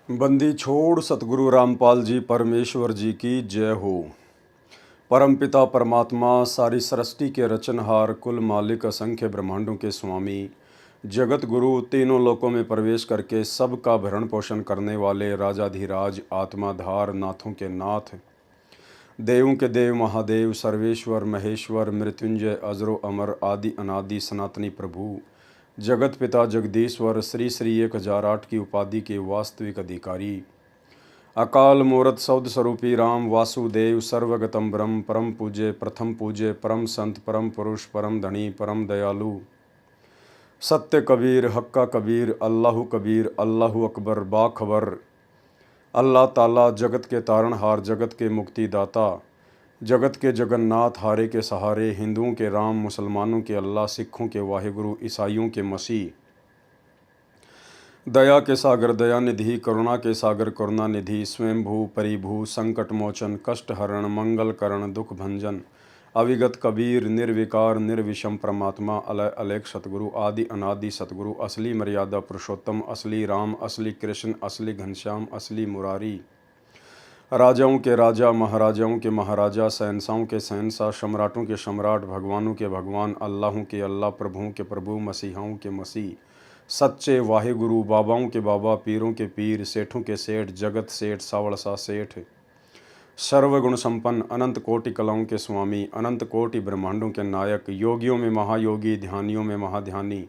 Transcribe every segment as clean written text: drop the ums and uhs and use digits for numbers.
बंदी छोड़ सतगुरु रामपाल जी परमेश्वर जी की जय हो। परमपिता परमात्मा सारी सृष्टि के रचनहार कुल मालिक असंख्य ब्रह्मांडों के स्वामी जगत गुरु तीनों लोकों में प्रवेश करके सबका भरण पोषण करने वाले राजाधिराज आत्माधार नाथों के नाथ देवों के देव महादेव सर्वेश्वर महेश्वर मृत्युंजय अजरो अमर आदि अनादि सनातनी प्रभु जगत पिता जगदीश्वर श्री श्री 1008 की उपाधि के वास्तविक अधिकारी अकाल मूर्त सौद स्वरूपी राम वासुदेव सर्वगतम ब्रह्म परम पूज्य परम संत परम पुरुष परम धनी परम दयालु सत्य कबीर हक्का कबीर अल्लाहु अकबर बाखबर अल्लाह ताला जगत के तारणहार जगत के मुक्तिदाता जगत के जगन्नाथ हारे के सहारे हिंदुओं के राम मुसलमानों के अल्लाह सिखों के वाहिगुरु ईसाइयों के मसीह दया के सागर दया निधि करुणा के सागर करुणा निधि स्वयंभू परिभू संकट मोचन कष्ट हरण मंगल करण दुख भंजन अविगत कबीर निर्विकार निर्विषम परमात्मा अलय अलेख सतगुरु आदि अनादि सतगुरु असली मर्यादा पुरुषोत्तम असली राम असली कृष्ण असली घनश्याम असली मुरारी राजाओं के राजा महाराजाओं के महाराजा शहंशाहों के शहंशाह सम्राटों के सम्राट भगवानों के भगवान अल्लाहों के अल्लाह प्रभुओं के प्रभु मसीहाओं के मसीह सच्चे वाहिगुरु बाबाओं के बाबा पीरों के पीर सेठों के सेठ जगत सेठ सावड़सा सेठ सर्वगुण संपन्न अनंत कोटि कलाओं के स्वामी अनंत कोटि ब्रह्मांडों के नायक योगियों में महायोगी ध्यानियों में महाध्यानी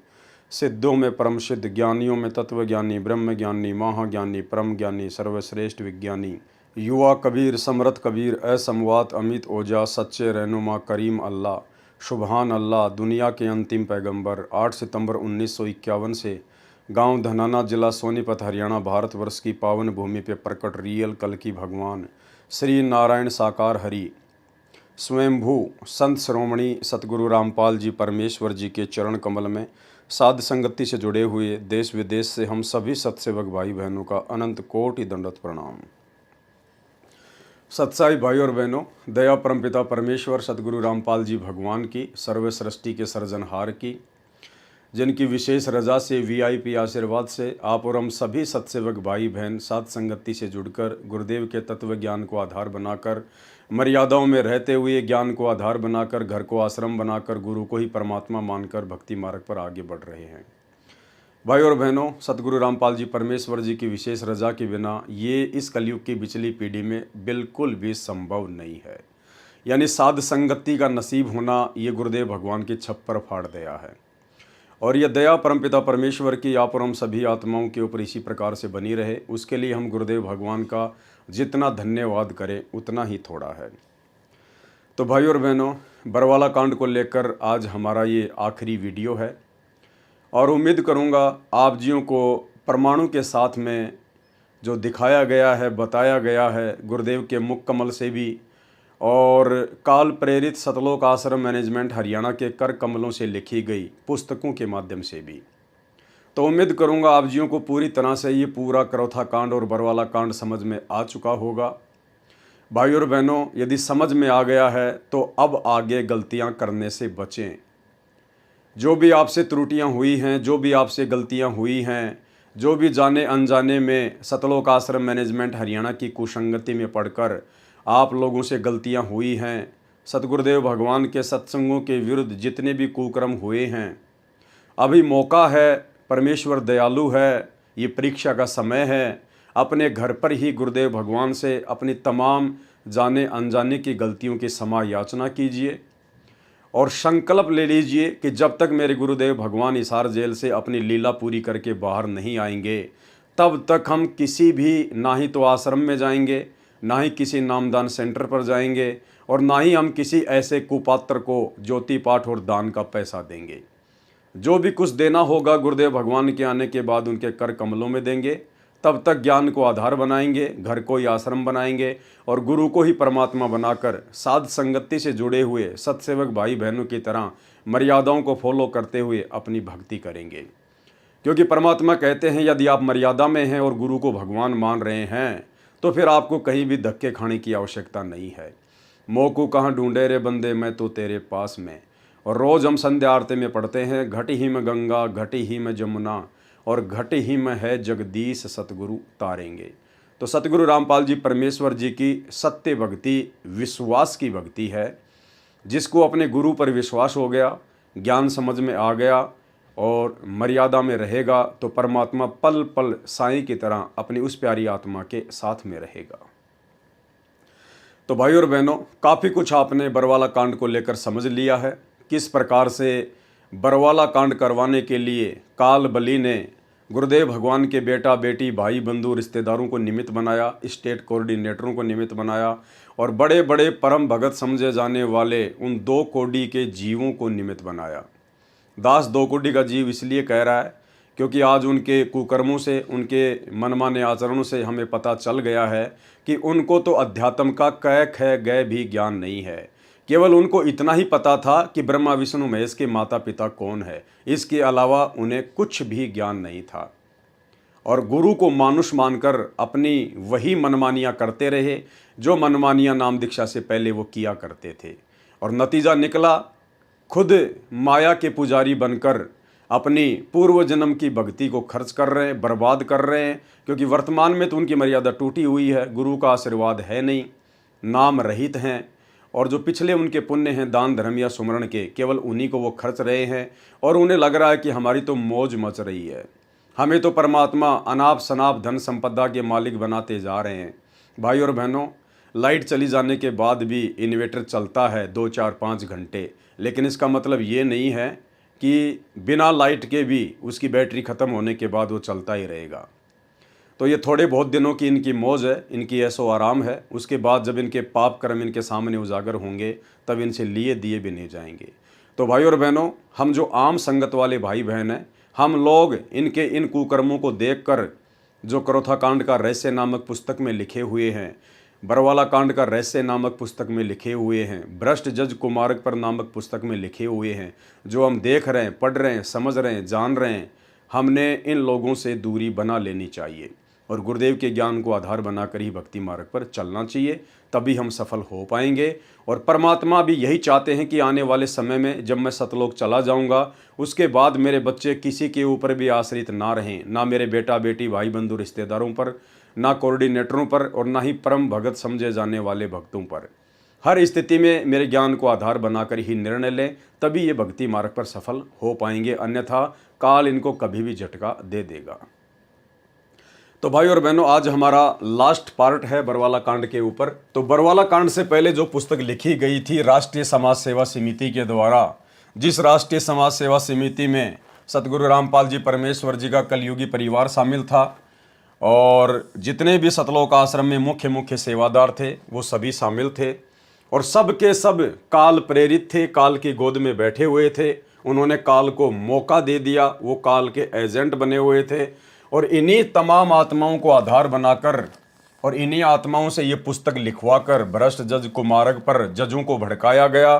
सिद्धों में परम सिद्ध ज्ञानियों में तत्वज्ञानी ब्रह्म ज्ञानी महाज्ञानी परम ज्ञानी सर्वश्रेष्ठ विज्ञानी युवा कबीर समरथ कबीर असमवात अमित ओजा सच्चे रहनुमा करीम अल्लाह सुबहान अल्लाह दुनिया के अंतिम पैगंबर 8 सितंबर 1951 से गांव धनाना जिला सोनीपत हरियाणा भारतवर्ष की पावन भूमि पे प्रकट रियल कल की भगवान श्री नारायण साकार हरि स्वयंभू संत श्रोमणी सतगुरु रामपाल जी परमेश्वर जी के चरण कमल में साध संगति से जुड़े हुए देश विदेश से हम सभी सत्सेवक भाई बहनों का अनंत कोटि दंडवत प्रणाम। सत्साई भाई और बहनों, दया परमपिता परमेश्वर सतगुरु रामपाल जी भगवान की सर्व सृष्टि के सर्जनहार की जिनकी विशेष रजा से वीआईपी आशीर्वाद से आप और हम सभी सत्सेवक भाई बहन साध संगति से जुड़कर गुरुदेव के तत्व ज्ञान को आधार बनाकर मर्यादाओं में रहते हुए ज्ञान को आधार बनाकर घर को आश्रम बनाकर गुरु को ही परमात्मा मानकर भक्ति मार्ग पर आगे बढ़ रहे हैं। भाई और बहनों, सतगुरु रामपाल जी परमेश्वर जी की विशेष रजा के बिना ये इस कलयुग की पिछली पीढ़ी में बिल्कुल भी संभव नहीं है। यानी साध संगति का नसीब होना ये गुरुदेव भगवान की छप्पर फाड़ दया है और यह दया परमपिता परमेश्वर की आप और हम सभी आत्माओं के ऊपर इसी प्रकार से बनी रहे, उसके लिए हम गुरुदेव भगवान का जितना धन्यवाद करें उतना ही थोड़ा है। तो भाई और बहनों, बरवाला कांड को लेकर आज हमारा ये आखिरी वीडियो है और उम्मीद करूंगा आप जियों को प्रमाणों के साथ में जो दिखाया गया है बताया गया है गुरुदेव के मुख कमल से भी और काल प्रेरित सतलोक आश्रम मैनेजमेंट हरियाणा के कर कमलों से लिखी गई पुस्तकों के माध्यम से भी, तो उम्मीद करूंगा आप जियों को पूरी तरह से ये पूरा करौथा कांड और बरवाला कांड समझ में आ चुका होगा। भाई और बहनों, यदि समझ में आ गया है तो अब आगे गलतियां करने से बचें। जो भी आपसे त्रुटियां हुई हैं, जो भी आपसे गलतियां हुई हैं, जो भी जाने अनजाने में सतलोक आश्रम मैनेजमेंट हरियाणा की कुसंगति में पढ़कर आप लोगों से गलतियां हुई हैं, सतगुरुदेव भगवान के सत्संगों के विरुद्ध जितने भी कुकर्म हुए हैं, अभी मौका है, परमेश्वर दयालु है, ये परीक्षा का समय है। अपने घर पर ही गुरुदेव भगवान से अपनी तमाम जाने अनजाने की गलतियों की क्षमा याचना कीजिए और संकल्प ले लीजिए कि जब तक मेरे गुरुदेव भगवान हिसार जेल से अपनी लीला पूरी करके बाहर नहीं आएंगे तब तक हम किसी भी ना ही तो आश्रम में जाएंगे, ना ही किसी नामदान सेंटर पर जाएंगे और ना ही हम किसी ऐसे कुपात्र को ज्योति पाठ और दान का पैसा देंगे। जो भी कुछ देना होगा गुरुदेव भगवान के आने के बाद उनके कर कमलों में देंगे। तब तक ज्ञान को आधार बनाएंगे, घर को ही आश्रम बनाएंगे और गुरु को ही परमात्मा बनाकर साध संगति से जुड़े हुए सत्सेवक भाई बहनों की तरह मर्यादाओं को फॉलो करते हुए अपनी भक्ति करेंगे। क्योंकि परमात्मा कहते हैं यदि आप मर्यादा में हैं और गुरु को भगवान मान रहे हैं तो फिर आपको कहीं भी धक्के खाने की आवश्यकता नहीं है। मोकू कहाँ ढूंढे रे बंदे, मैं तो तेरे पास में। और रोज़ हम संध्या आरती में पढ़ते हैं घटी ही में गंगा घटी ही में जमुना और घट ही में है जगदीश सतगुरु तारेंगे। तो सतगुरु रामपाल जी परमेश्वर जी की सत्य भक्ति विश्वास की भक्ति है। जिसको अपने गुरु पर विश्वास हो गया, ज्ञान समझ में आ गया और मर्यादा में रहेगा तो परमात्मा पल पल साईं की तरह अपनी उस प्यारी आत्मा के साथ में रहेगा। तो भाई और बहनों, काफ़ी कुछ आपने बरवाला कांड को लेकर समझ लिया है। किस प्रकार से बरवाला कांड करवाने के लिए काल बली ने गुरुदेव भगवान के बेटा बेटी भाई बंधु रिश्तेदारों को निमित्त बनाया, स्टेट कोऑर्डिनेटरों को निमित्त बनाया और बड़े बड़े परम भगत समझे जाने वाले उन 2 कोड़ी के जीवों को निमित्त बनाया। दास 2 कोड़ी का जीव इसलिए कह रहा है क्योंकि आज उनके कुकर्मों से, उनके मनमाने आचरणों से हमें पता चल गया है कि उनको तो अध्यात्म का क ख ग भी ज्ञान नहीं है। केवल उनको इतना ही पता था कि ब्रह्मा विष्णु महेश के माता पिता कौन है, इसके अलावा उन्हें कुछ भी ज्ञान नहीं था। और गुरु को मानुष मानकर अपनी वही मनमानियाँ करते रहे जो मनमानियाँ नाम दीक्षा से पहले वो किया करते थे। और नतीजा निकला, खुद माया के पुजारी बनकर अपनी पूर्व जन्म की भक्ति को खर्च कर रहे हैं, बर्बाद कर रहे हैं। क्योंकि वर्तमान में तो उनकी मर्यादा टूटी हुई है, गुरु का आशीर्वाद है नहीं, नाम रहित हैं और जो पिछले उनके पुण्य हैं दान धर्म या सुमरण के, केवल उन्हीं को वो खर्च रहे हैं। और उन्हें लग रहा है कि हमारी तो मौज मच रही है, हमें तो परमात्मा अनाप शनाप धन संपदा के मालिक बनाते जा रहे हैं। भाई और बहनों, लाइट चली जाने के बाद भी इन्वर्टर चलता है 2, 4, 5 घंटे, लेकिन इसका मतलब ये नहीं है कि बिना लाइट के भी उसकी बैटरी ख़त्म होने के बाद वो चलता ही रहेगा। तो ये थोड़े बहुत दिनों की इनकी मौज है, इनकी ऐसो आराम है। उसके बाद जब इनके पाप कर्म इनके सामने उजागर होंगे तब इनसे लिए दिए भी नहीं जाएंगे। तो भाई और बहनों, हम जो आम संगत वाले भाई बहन हैं, हम लोग इनके इन कुकर्मों को देखकर जो करोथा कांड का रहस्य नामक पुस्तक में लिखे हुए हैं, बरवाला कांड का रहस्य नामक पुस्तक में लिखे हुए हैं, भ्रष्ट जज कुमारक पर नामक पुस्तक में लिखे हुए हैं, जो हम देख रहे हैं, पढ़ रहे हैं, समझ रहे हैं, जान रहे हैं, हमने इन लोगों से दूरी बना लेनी चाहिए और गुरुदेव के ज्ञान को आधार बनाकर ही भक्ति मार्ग पर चलना चाहिए। तभी हम सफल हो पाएंगे। और परमात्मा भी यही चाहते हैं कि आने वाले समय में जब मैं सतलोक चला जाऊंगा, उसके बाद मेरे बच्चे किसी के ऊपर भी आश्रित ना रहें, ना मेरे बेटा बेटी भाई बंधु रिश्तेदारों पर, ना कोऑर्डिनेटरों पर और ना ही परम भगत समझे जाने वाले भक्तों पर। हर स्थिति में मेरे ज्ञान को आधार बनाकर ही निर्णय लें, तभी ये भक्ति मार्ग पर सफल हो पाएंगे, अन्यथा काल इनको कभी भी झटका दे देगा। तो भाई और बहनों, आज हमारा लास्ट पार्ट है बरवाला कांड के ऊपर। तो बरवाला कांड से पहले जो पुस्तक लिखी गई थी राष्ट्रीय समाज सेवा समिति के द्वारा, जिस राष्ट्रीय समाज सेवा समिति में सतगुरु रामपाल जी परमेश्वर जी का कलयुगी परिवार शामिल था और जितने भी सतलोक आश्रम में मुख्य मुख्य सेवादार थे वो सभी शामिल थे और सब के सब काल प्रेरित थे, काल की गोद में बैठे हुए थे। उन्होंने काल को मौका दे दिया, वो काल के एजेंट बने हुए थे और इन्हीं तमाम आत्माओं को आधार बनाकर और इन्हीं आत्माओं से ये पुस्तक लिखवाकर भ्रष्ट जज कुमारक पर जजों को भड़काया गया।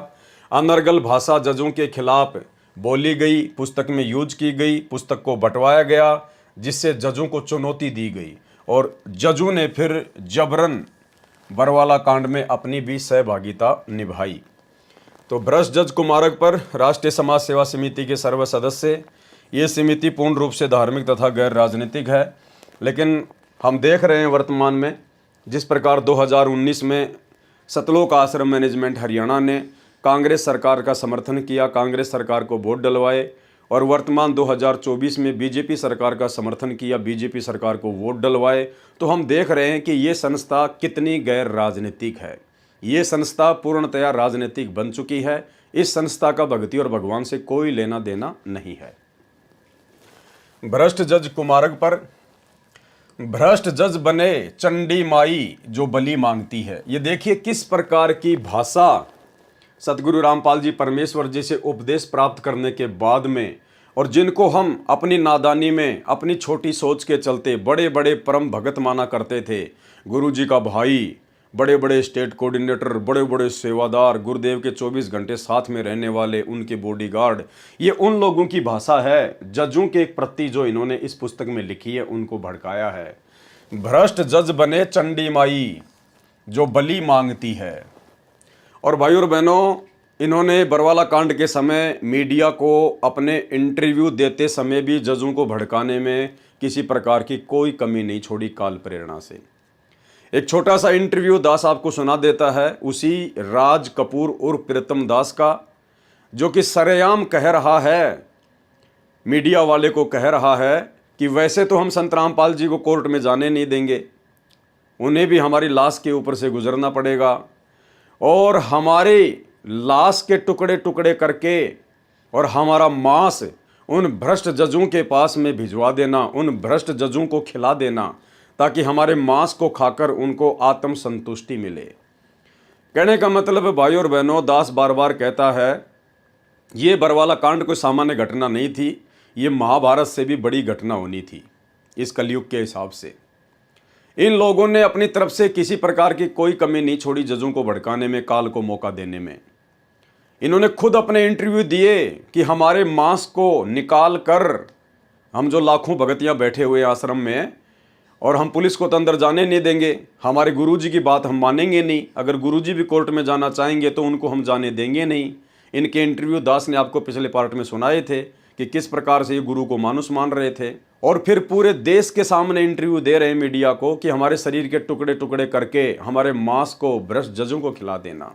अनर्गल भाषा जजों के खिलाफ बोली गई, पुस्तक में यूज की गई, पुस्तक को बंटवाया गया, जिससे जजों को चुनौती दी गई और जजों ने फिर जबरन बरवाला कांड में अपनी भी सहभागिता निभाई। तो भ्रष्ट जज कुमारक पर राष्ट्रीय समाज सेवा समिति के सर्व सदस्य, ये समिति पूर्ण रूप से धार्मिक तथा गैर राजनीतिक है। लेकिन हम देख रहे हैं वर्तमान में जिस प्रकार 2019 में सतलोक आश्रम मैनेजमेंट हरियाणा ने कांग्रेस सरकार का समर्थन किया, कांग्रेस सरकार को वोट डलवाए और वर्तमान 2024 में बीजेपी सरकार का समर्थन किया, बीजेपी सरकार को वोट डलवाए। तो हम देख रहे हैं कि ये संस्था कितनी गैर राजनीतिक है। ये संस्था पूर्णतया राजनीतिक बन चुकी है। इस संस्था का भक्ति और भगवान से कोई लेना देना नहीं है। भ्रष्ट जज कुमारक पर भ्रष्ट जज बने चंडी माई जो बलि मांगती है। ये देखिए किस प्रकार की भाषा सतगुरु रामपाल जी परमेश्वर जी से उपदेश प्राप्त करने के बाद में, और जिनको हम अपनी नादानी में अपनी छोटी सोच के चलते बड़े बड़े परम भगत माना करते थे, गुरु जी का भाई, बड़े बड़े स्टेट कोऑर्डिनेटर, बड़े बड़े सेवादार, गुरुदेव के 24 घंटे साथ में रहने वाले उनके बॉडीगार्ड, ये उन लोगों की भाषा है जजों के प्रति जो इन्होंने इस पुस्तक में लिखी है, उनको भड़काया है। भ्रष्ट जज बने चंडी माई जो बलि मांगती है। और भाई और बहनों, इन्होंने बरवाला कांड के समय मीडिया को अपने इंटरव्यू देते समय भी जजों को भड़काने में किसी प्रकार की कोई कमी नहीं छोड़ी काल प्रेरणा से। एक छोटा सा इंटरव्यू दास आपको सुना देता है उसी राज कपूर उर्फ प्रीतम दास का, जो कि सरेआम कह रहा है, मीडिया वाले को कह रहा है कि वैसे तो हम संत रामपाल जी को कोर्ट में जाने नहीं देंगे, उन्हें भी हमारी लाश के ऊपर से गुजरना पड़ेगा और हमारी लाश के टुकड़े टुकड़े करके और हमारा मांस उन भ्रष्ट जजों के पास में भिजवा देना, उन भ्रष्ट जजों को खिला देना, ताकि हमारे मांस को खाकर उनको आत्म संतुष्टि मिले। कहने का मतलब भाई और बहनों, दास बार बार कहता है ये बरवाला कांड कोई सामान्य घटना नहीं थी, ये महाभारत से भी बड़ी घटना होनी थी इस कलयुग के हिसाब से। इन लोगों ने अपनी तरफ से किसी प्रकार की कोई कमी नहीं छोड़ी जजों को भड़काने में, काल को मौका देने में। इन्होंने खुद अपने इंटरव्यू दिए कि हमारे मांस को निकाल कर, हम जो लाखों भगतियां बैठे हुए आश्रम में, और हम पुलिस को तो अंदर जाने नहीं देंगे, हमारे गुरुजी की बात हम मानेंगे नहीं, अगर गुरुजी भी कोर्ट में जाना चाहेंगे तो उनको हम जाने देंगे नहीं। इनके इंटरव्यू दास ने आपको पिछले पार्ट में सुनाए थे कि किस प्रकार से ये गुरु को मानुस मान रहे थे, और फिर पूरे देश के सामने इंटरव्यू दे रहे हैं मीडिया को कि हमारे शरीर के टुकड़े टुकड़े करके हमारे मांस को भ्रष्ट जजों को खिला देना।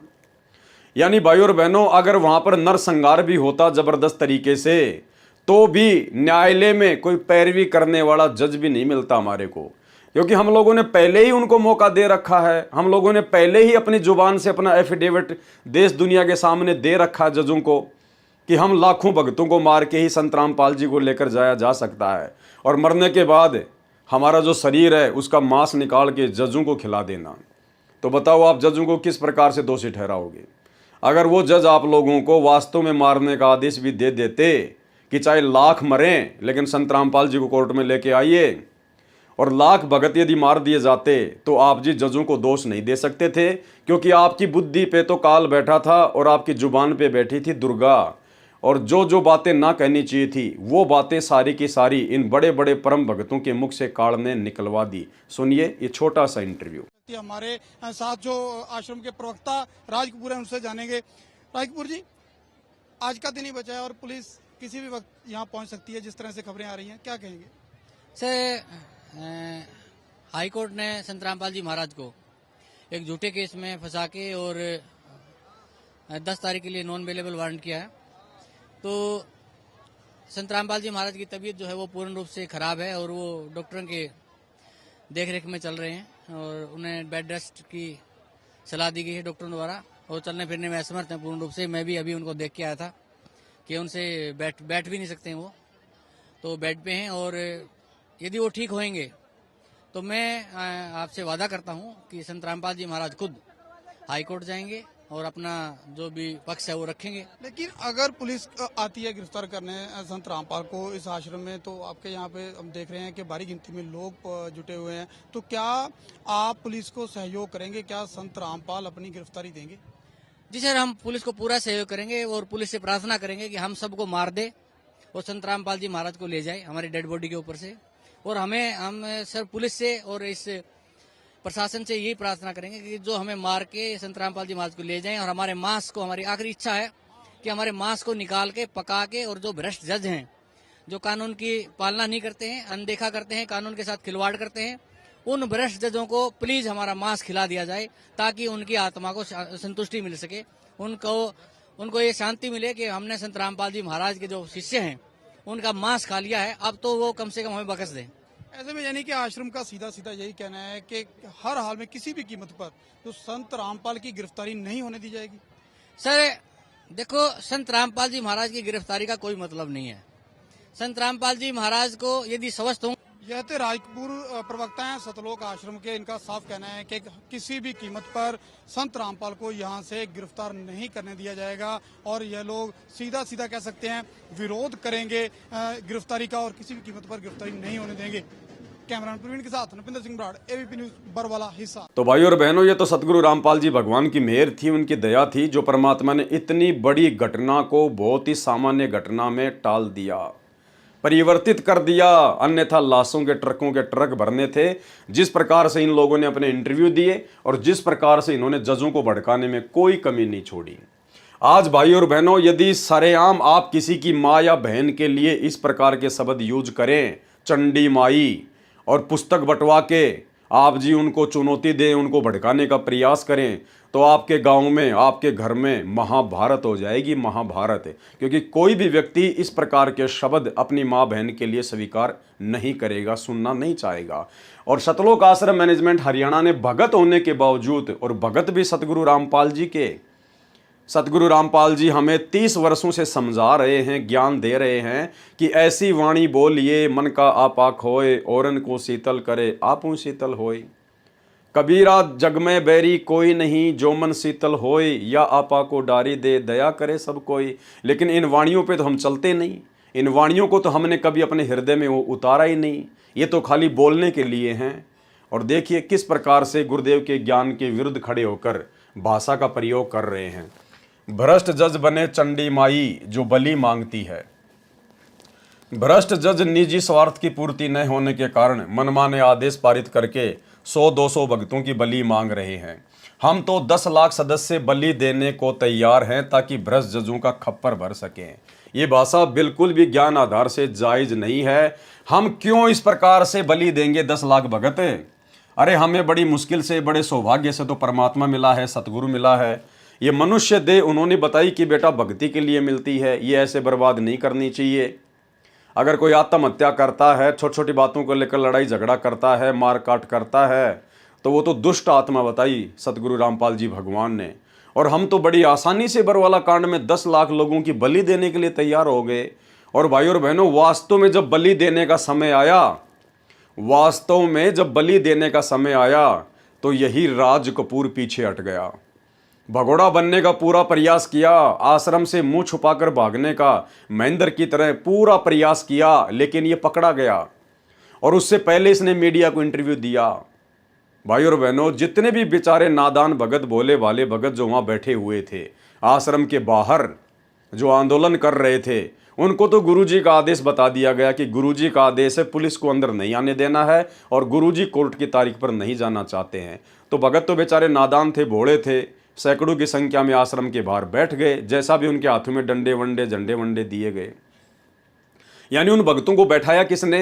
यानी भाई और बहनों, अगर वहां पर नरसंहार भी होता जबरदस्त तरीके से, तो भी न्यायालय में कोई पैरवी करने वाला जज भी नहीं मिलता हमारे को, क्योंकि हम लोगों ने पहले ही उनको मौका दे रखा है। हम लोगों ने पहले ही अपनी जुबान से अपना एफिडेविट देश दुनिया के सामने दे रखा है जजों को कि हम लाखों भक्तों को मार के ही संत रामपाल जी को लेकर जाया जा सकता है, और मरने के बाद हमारा जो शरीर है उसका मांस निकाल के जजों को खिला देना। तो बताओ आप जजों को किस प्रकार से दोषी ठहराओगे? अगर वो जज आप लोगों को वास्तव में मारने का आदेश भी दे देते कि चाहे लाख मरें लेकिन संत रामपाल जी को कोर्ट में लेके आइए, और लाख भगत यदि मार दिए जाते, तो आप जी जजों को दोष नहीं दे सकते थे, क्योंकि आपकी बुद्धि पे तो काल बैठा था और आपकी जुबान पे बैठी थी दुर्गा, और जो जो बातें ना कहनी चाहिए थी वो बातें सारी की सारी इन बड़े बड़े परम भक्तों के मुख से काल ने निकलवा दी। सुनिए ये छोटा सा इंटरव्यू। हमारे साथ जो आश्रम के प्रवक्ता राज कपूर हैं उनसे जानेंगे। राज कपूर जी, आज का दिन ही बचा है और पुलिस किसी भी वक्त यहाँ पहुँच सकती है, जिस तरह से खबरें आ रही हैं, क्या कहेंगे? सर, हाई कोर्ट ने संत रामपाल जी महाराज को एक झूठे केस में फंसा के और 10 तारीख के लिए नॉन अवेलेबल वारंट किया है। तो संत रामपाल जी महाराज की तबीयत जो है वो पूर्ण रूप से खराब है और वो डॉक्टरों के देखरेख में चल रहे हैं, और उन्हें बेड रेस्ट की सलाह दी गई है डॉक्टरों द्वारा, और चलने फिरने में असमर्थ हैं पूर्ण रूप से। मैं भी अभी उनको देख के आया था कि उनसे बैठ भी नहीं सकते हैं, वो तो बेड पे हैं, और यदि वो ठीक होंगे तो मैं आपसे वादा करता हूं कि संत रामपाल जी महाराज खुद हाई कोर्ट जाएंगे और अपना जो भी पक्ष है वो रखेंगे। लेकिन अगर पुलिस आती है गिरफ्तार करने संत रामपाल को इस आश्रम में, तो आपके यहाँ पे हम देख रहे हैं कि भारी गिनती में लोग जुटे हुए हैं, तो क्या आप पुलिस को सहयोग करेंगे? क्या संत रामपाल अपनी गिरफ्तारी देंगे? जी सर, हम पुलिस को पूरा सहयोग करेंगे और पुलिस से प्रार्थना करेंगे कि हम सबको मार दे और संत रामपाल जी महाराज को ले जाए हमारी डेड बॉडी के ऊपर से। और हम सर पुलिस से और इस प्रशासन से यही प्रार्थना करेंगे कि जो हमें मार के संत रामपाल जी महाराज को ले जाएं, और हमारे मांस को, हमारी आखिरी इच्छा है कि हमारे मांस को निकाल के पका के, और जो भ्रष्ट जज हैं जो कानून की पालना नहीं करते हैं, अनदेखा करते हैं, कानून के साथ खिलवाड़ करते हैं, उन भ्रष्ट जजों को प्लीज हमारा मांस खिला दिया जाए, ताकि उनकी आत्मा को संतुष्टि मिल सके, उनको ये शांति मिले कि हमने संत रामपाल जी महाराज के जो शिष्य हैं उनका मांस खा लिया है, अब तो वो कम से कम हमें बख्श दें। ऐसे में यानी कि आश्रम का सीधा सीधा यही कहना है कि हर हाल में किसी भी कीमत पर तो संत रामपाल की गिरफ्तारी नहीं होने दी जाएगी। सर देखो, संत रामपाल जी महाराज की गिरफ्तारी का कोई मतलब नहीं है। संत रामपाल जी महाराज को यदि स्वस्थ हों। यह थे राज कपूर प्रवक्ता हैं सतलोक आश्रम के। इनका साफ कहना है कि किसी भी कीमत पर संत रामपाल को यहां से गिरफ्तार नहीं करने दिया जाएगा, और यह लोग सीधा सीधा कह सकते हैं विरोध करेंगे गिरफ्तारी का, और किसी भी कीमत पर गिरफ्तारी नहीं होने देंगे। कैमरामैन प्रवीण के साथ नपिंदर सिंह बराड़, एबीपी न्यूज, बरवाला हिस्सा। तो भाइयों और बहनों, ये तो सतगुरु रामपाल जी भगवान की मेहर थी, उनकी दया थी, जो परमात्मा ने इतनी बड़ी घटना को बहुत ही सामान्य घटना में टाल दिया, परिवर्तित कर दिया। अन्यथा लाशों के ट्रक भरने थे। जिस प्रकार से इन लोगों ने अपने इंटरव्यू दिए और जिस प्रकार से इन्होंने जजों को भड़काने में कोई कमी नहीं छोड़ी। आज भाई और बहनों, यदि सरेआम आप किसी की माँ या बहन के लिए इस प्रकार के शब्द यूज करें, चंडी माई, और पुस्तक बंटवा के आप जी उनको चुनौती दें, उनको भड़काने का प्रयास करें, तो आपके गांव में, आपके घर में महाभारत हो जाएगी, महाभारत। क्योंकि कोई भी व्यक्ति इस प्रकार के शब्द अपनी माँ बहन के लिए स्वीकार नहीं करेगा, सुनना नहीं चाहेगा। और सतलोक आश्रम मैनेजमेंट हरियाणा ने भगत होने के बावजूद, और भगत भी सतगुरु रामपाल जी के, सतगुरु रामपाल जी हमें 30 वर्षों से समझा रहे हैं, ज्ञान दे रहे हैं कि ऐसी वाणी बोलिए मन का आपा खोए, औरन को शीतल करे आपू शीतल होए। कबीरा जग में बैरी कोई नहीं, जो मन शीतल होए, या आपा को डारी दे दया करे सब कोई। लेकिन इन वाणियों पे तो हम चलते नहीं, इन वाणियों को तो हमने कभी अपने हृदय में वो उतारा ही नहीं, ये तो खाली बोलने के लिए हैं। और देखिए किस प्रकार से गुरुदेव के ज्ञान के विरुद्ध खड़े होकर भाषा का प्रयोग कर रहे हैं। भ्रष्ट जज बने चंडी माई जो बलि मांगती है। भ्रष्ट जज निजी स्वार्थ की पूर्ति न होने के कारण मनमाने आदेश पारित करके 100-200 भक्तों की बलि मांग रहे हैं। हम तो 10 लाख सदस्य बलि देने को तैयार हैं ताकि भ्रष्ट जजों का खप्पर भर सकें। ये भाषा बिल्कुल भी ज्ञान आधार से जायज नहीं है। हम क्यों इस प्रकार से बलि देंगे 10 लाख भगत? अरे हमें बड़ी मुश्किल से, बड़े सौभाग्य से तो परमात्मा मिला है, सतगुरु मिला है। ये मनुष्य देह उन्होंने बताई कि बेटा भक्ति के लिए मिलती है, ये ऐसे बर्बाद नहीं करनी चाहिए। अगर कोई आत्महत्या करता है, छोटी छोटी बातों को लेकर लड़ाई झगड़ा करता है, मार काट करता है, तो वो तो दुष्ट आत्मा बताई सतगुरु रामपाल जी भगवान ने। और हम तो बड़ी आसानी से बरवाला कांड में 10 लाख लोगों की बलि देने के लिए तैयार हो गए। और भाई और बहनों, वास्तव में जब बलि देने का समय आया, वास्तव में जब बलि देने का समय आया, तो यही राज कपूर पीछे हट गया। भगोड़ा बनने का पूरा प्रयास किया, आश्रम से मुंह छुपाकर भागने का महेंद्र की तरह पूरा प्रयास किया, लेकिन ये पकड़ा गया। और उससे पहले इसने मीडिया को इंटरव्यू दिया। भाई और बहनों, जितने भी बेचारे नादान भगत, भोले भाले भगत जो वहाँ बैठे हुए थे आश्रम के बाहर, जो आंदोलन कर रहे थे, उनको तो गुरुजी का आदेश बता दिया गया कि गुरुजी का आदेश है, पुलिस को अंदर नहीं आने देना है, और गुरुजी कोर्ट की तारीख पर नहीं जाना चाहते हैं। तो भगत तो बेचारे नादान थे, भोले थे, सैकड़ों की संख्या में आश्रम के बाहर बैठ गए, जैसा भी उनके हाथों में डंडे वंडे, झंडे वंडे दिए गए। यानी उन भक्तों को बैठाया किसने?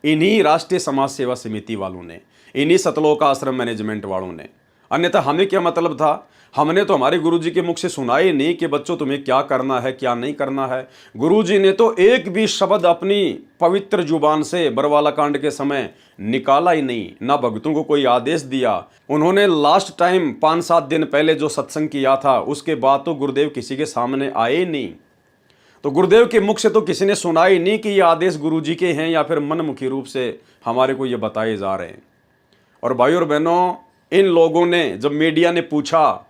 इन्हीं राष्ट्रीय समाज सेवा समिति वालों ने, इन्हीं सतलोक आश्रम मैनेजमेंट वालों ने। अन्यथा हमें क्या मतलब था? हमने तो हमारे गुरुजी के मुख से सुना ही नहीं कि बच्चों तुम्हें क्या करना है, क्या नहीं करना है। गुरुजी ने तो एक भी शब्द अपनी पवित्र जुबान से बरवाला कांड के समय निकाला ही नहीं, ना भक्तों को कोई आदेश दिया। उन्होंने लास्ट टाइम 5-7 दिन पहले जो सत्संग किया था, उसके बाद तो गुरुदेव किसी के सामने आए ही नहीं। तो गुरुदेव के मुख से तो किसी ने सुना ही नहीं कि ये आदेश गुरुजी के हैं या फिर मनमुखी रूप से हमारे को ये बताए जा रहे हैं। और भाई और बहनों, इन लोगों ने, जब मीडिया ने पूछा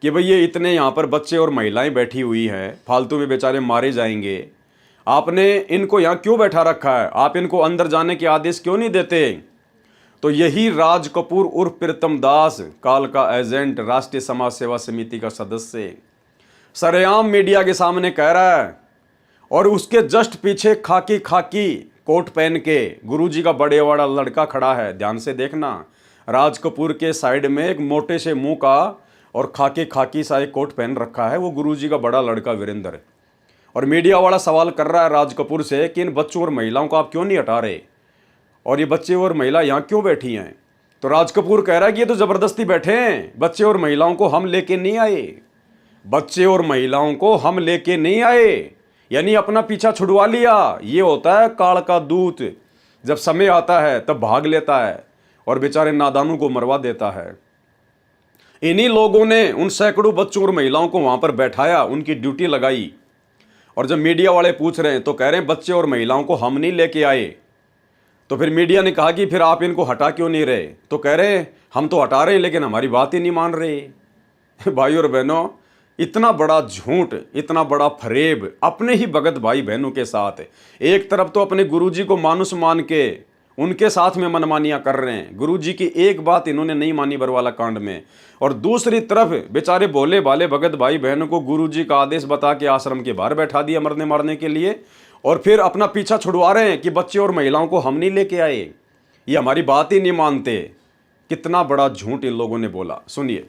कि भाई ये इतने यहाँ पर बच्चे और महिलाएं बैठी हुई है, फालतू में बेचारे मारे जाएंगे, आपने इनको यहाँ क्यों बैठा रखा है, आप इनको अंदर जाने के आदेश क्यों नहीं देते? तो यही राज कपूर उर्फ प्रीतम दास, काल का एजेंट, राष्ट्रीय समाज सेवा समिति का सदस्य, सरेआम मीडिया के सामने कह रहा है। और उसके जस्ट पीछे खाकी कोट पहन के गुरुजी का बड़े वाला लड़का खड़ा है। ध्यान से देखना, राज कपूर के साइड में एक मोटे से मुंह का और खाकी सा एक कोट पहन रखा है, वो गुरुजी का बड़ा लड़का वीरेंद्र। और मीडिया वाला सवाल कर रहा है राज कपूर से कि इन बच्चों और महिलाओं को आप क्यों नहीं हटा रहे, और ये बच्चे और महिला यहाँ क्यों बैठी हैं? तो राज कपूर कह रहा है कि ये तो ज़बरदस्ती बैठे हैं, बच्चे और महिलाओं को हम लेके नहीं आए, बच्चे और महिलाओं को हम लेके नहीं आए, यानी अपना पीछा छुड़वा लिया। ये होता है काल का दूत, जब समय आता है तब भाग लेता है और बेचारे नादानों को मरवा देता है। इन्हीं लोगों ने उन सैकड़ों बच्चों और महिलाओं को वहां पर बैठाया, उनकी ड्यूटी लगाई। और जब मीडिया वाले पूछ रहे हैं तो कह रहे हैं बच्चे और महिलाओं को हम नहीं लेके आए। तो फिर मीडिया ने कहा कि फिर आप इनको हटा क्यों नहीं रहे? तो कह रहे हैं हम तो हटा रहे हैं लेकिन हमारी बात ही नहीं मान रहे। भाई और बहनों, इतना बड़ा झूठ, इतना बड़ा फरेब अपने ही भगत भाई बहनों के साथ। एक तरफ तो अपने गुरुजी को मानुस मान के उनके साथ में मनमानियां कर रहे हैं, गुरुजी की एक बात इन्होंने नहीं मानी बरवाला कांड में, और दूसरी तरफ बेचारे भोले भाले भगत भाई बहनों को गुरुजी का आदेश बता के आश्रम के बाहर बैठा दिया मरने मारने के लिए, और फिर अपना पीछा छुड़वा रहे हैं कि बच्चे और महिलाओं को हम नहीं लेके आए, ये हमारी बात ही नहीं मानते। कितना बड़ा झूठ इन लोगों ने बोला, सुनिए।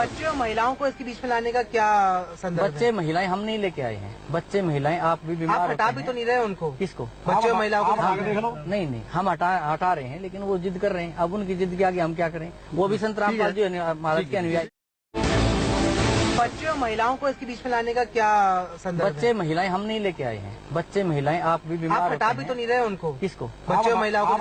बच्चे और महिलाओं को इसके बीच में लाने का क्या संदर्भ बच्चे है? महिलाएं हम नहीं लेके आए हैं, बच्चे महिलाएं आप भी बीमार आप हटा होते भी हैं। तो नहीं रहे उनको? किसको? बच्चे और महिलाओं को नहीं नहीं, हम हटा रहे हैं, लेकिन वो जिद कर रहे हैं। अब उनकी जिद के आगे हम क्या करें? वो भी संत रामपाल जी महाराज के अनुयायी। बच्चे और महिलाओं को इसके बीच में लाने का क्या संदर्भ है? बच्चे महिलाएं हम नहीं लेके आए हैं, बच्चे महिलाएं आप भी बीमार आप होते हटा भी हैं। तो नहीं रहे उनको? किसको? बच्चे और महिलाओं को